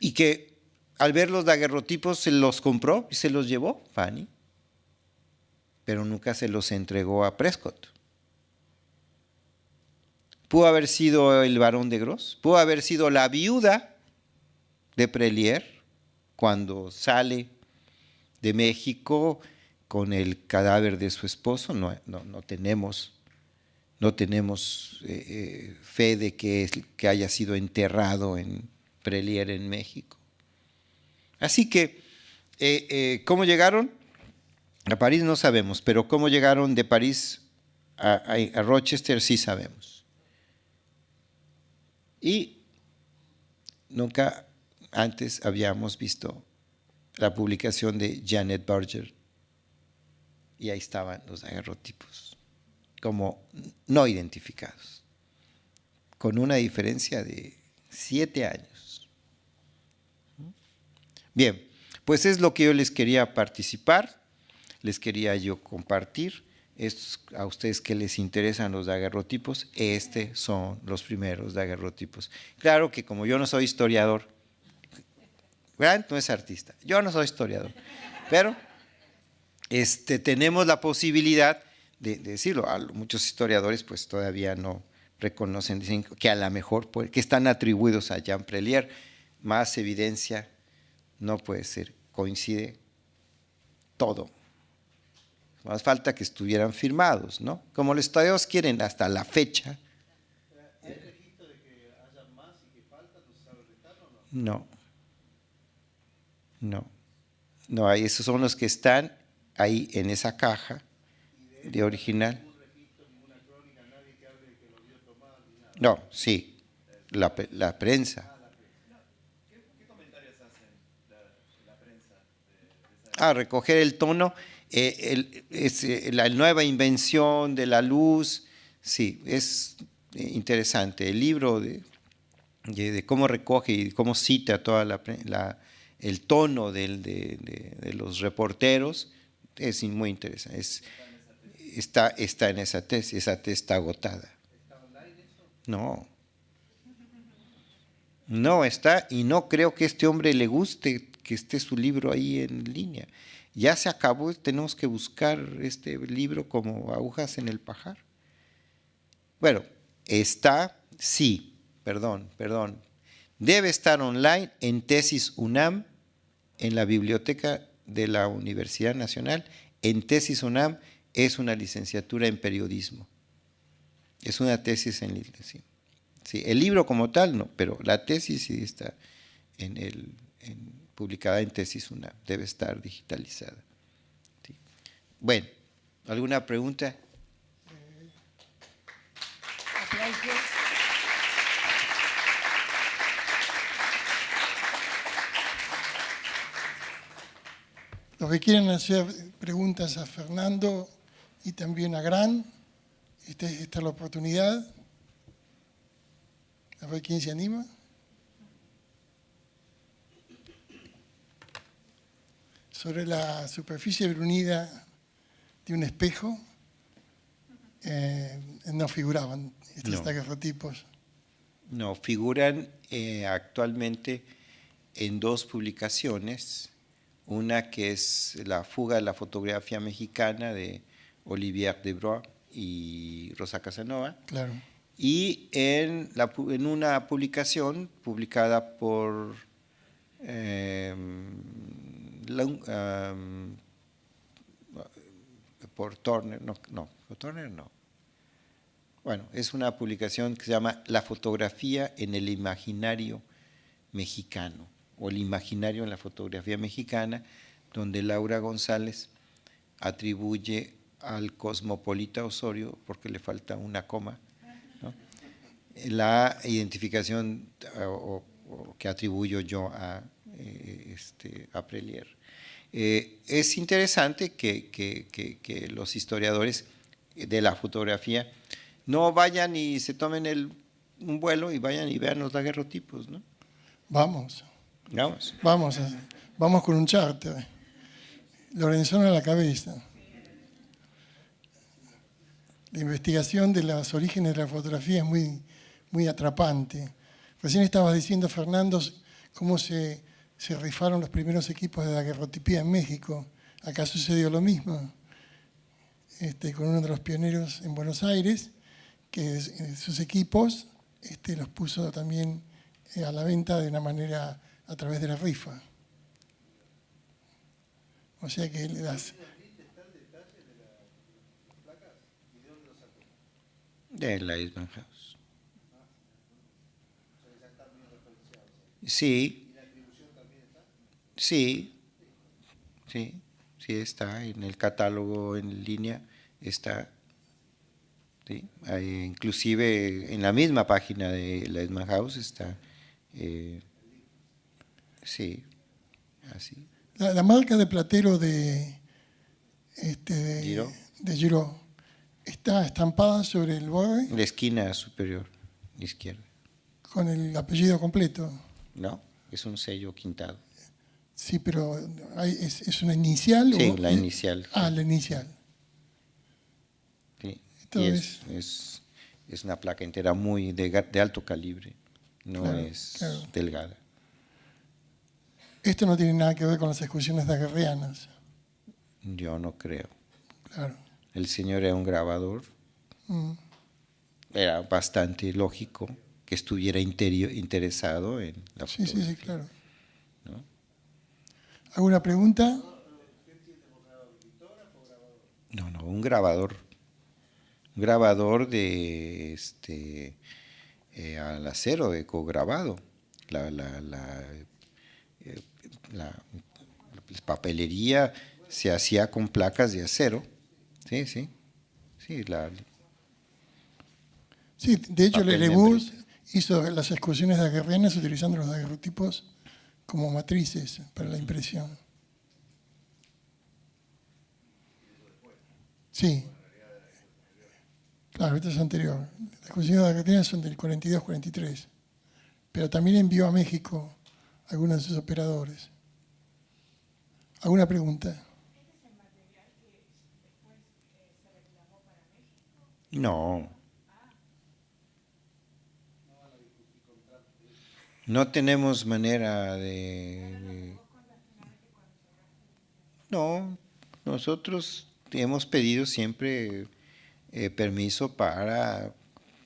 y que al ver los daguerrotipos se los compró y se los llevó Fanny, pero nunca se los entregó a Prescott. Pudo haber sido el barón de Gros, pudo haber sido la viuda de Prelier cuando sale de México con el cadáver de su esposo. No tenemos fe de que haya sido enterrado en Prelier en México. Así que, ¿cómo llegaron a París? No sabemos, pero cómo llegaron de París a Rochester sí sabemos. Y nunca antes habíamos visto la publicación de Janet Berger, y ahí estaban los daguerrotipos, como no identificados, con una diferencia de 7 años. Bien, pues es lo que yo les quería participar, les quería yo compartir. A ustedes que les interesan los daguerrotipos, son los primeros daguerrotipos. Claro que como yo no soy historiador, Grant no es artista, yo no soy historiador, pero tenemos la posibilidad de decirlo. Muchos historiadores pues todavía no reconocen, dicen que a lo mejor que están atribuidos a Jean Prelier. Más evidencia no puede ser, coincide todo. Más falta que estuvieran firmados, ¿no? Como los historiadores quieren hasta la fecha. ¿Hay registro de que haya más y que faltan? ¿No se sabe restar o no? No, esos son los que están ahí en esa caja de original. ¿Ningún registro, ninguna crónica, nadie que hable de que lo vio tomar ni nada? No, sí, la prensa. ¿Qué comentarios hacen la prensa? Recoger el tono, la nueva invención de la luz, sí, es interesante. El libro de cómo recoge y cómo cita toda el tono de los reporteros es muy interesante. Está en esa tesis está agotada. ¿Está online eso? No está, y no creo que a este hombre le guste que esté su libro ahí en línea. Ya se acabó, tenemos que buscar este libro como agujas en el pajar. Bueno, debe estar online en Tesis UNAM, en la biblioteca de la Universidad Nacional. En Tesis UNAM es una licenciatura en periodismo. Es una tesis en licencia. Sí, el libro como tal no, pero la tesis sí está publicada en Tesis UNAM, debe estar digitalizada. Sí. Bueno, ¿alguna pregunta? Los que quieran hacer preguntas a Fernando y también a Gran, esta es la oportunidad. A ver quién se anima. Sobre la superficie brunida de un espejo, no figuraban estos daguerrotipos. No, figuran actualmente en 2 publicaciones. Una que es La fuga de la fotografía mexicana de Olivier Debrois y Rosa Casanova. Claro. Y en una publicación publicada por Turner, Turner no. Bueno, es una publicación que se llama La fotografía en el imaginario mexicano, o el imaginario en la fotografía mexicana, donde Laura González atribuye al cosmopolita Osorio, porque le falta una coma, ¿no? La identificación o que atribuyo yo a Prelier. Es interesante que los historiadores de la fotografía no vayan y se tomen un vuelo y vayan y vean los daguerrotipos, ¿no? Vamos. Vamos. Vamos con un charter. Lorenzón a la cabeza. La investigación de los orígenes de la fotografía es muy atrapante. Recién estabas diciendo, Fernando, cómo se rifaron los primeros equipos de daguerrotipía en México. Acá sucedió lo mismo, con uno de los pioneros en Buenos Aires, que sus equipos los puso también a la venta de una manera a través de la rifa. O sea que de la Eastman House. Sí. Sí, está en el catálogo en línea, está. Sí, inclusive en la misma página de la Eastman House está. Sí, así. La marca de platero de Giraud está estampada sobre el borde. La esquina superior izquierda. Con el apellido completo. No, es un sello quintado. Sí, pero ¿es una inicial? Sí, la inicial. Ah, la inicial. Sí. Entonces, es una placa entera muy de alto calibre, no es delgada. Esto no tiene nada que ver con las excursiones daguerrianas. Yo no creo. Claro. El señor era un grabador. Era bastante lógico que estuviera interesado en la fotografía. Sí, claro. ¿No? ¿Alguna pregunta? No, un grabador. Un grabador de al acero, de cograbado. La papelería se hacía con placas de acero. Sí. Sí, de hecho, Lelebus hizo las excursiones daguerrianas utilizando los daguerrotipos como matrices para la impresión. Sí. Claro, esto es anterior. Las excursiones daguerrianas son del 42-43. Pero también envió a México algunos de sus operadores. ¿Alguna pregunta? No. No tenemos manera de... No, nosotros hemos pedido siempre permiso para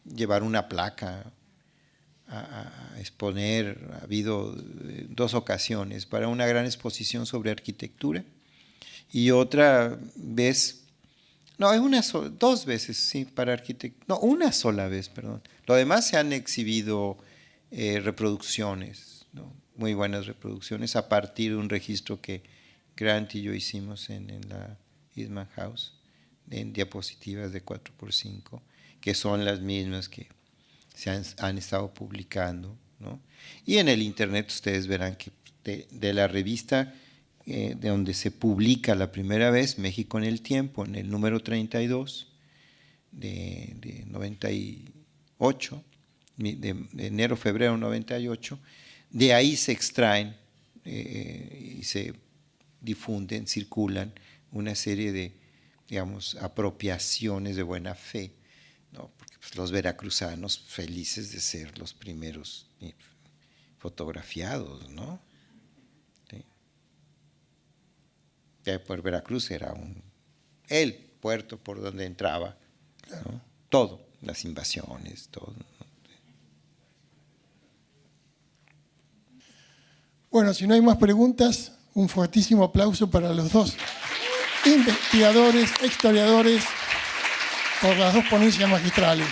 llevar una placa a exponer. Ha habido 2 ocasiones para una gran exposición sobre arquitectura y otra vez, no, 2 veces, sí, para arquitectura, no, una sola vez, perdón. Lo demás se han exhibido reproducciones, ¿no? Muy buenas reproducciones a partir de un registro que Grant y yo hicimos en la Eastman House, en diapositivas de 4x5, que son las mismas que se han estado publicando, ¿no? Y en el internet ustedes verán que de la revista de donde se publica la primera vez, México en el Tiempo, en el número 32 de 98, de enero-febrero 98, de ahí se extraen y se difunden, circulan una serie de, digamos, apropiaciones de buena fe, ¿no? Porque pues, los veracruzanos felices de ser los primeros fotografiados, ¿no? ¿Sí? Por Veracruz era el puerto por donde entraba, ¿no? Todo, las invasiones, todo, ¿no? Bueno, si no hay más preguntas, un fuertísimo aplauso para los 2 investigadores, historiadores, por las 2 ponencias magistrales.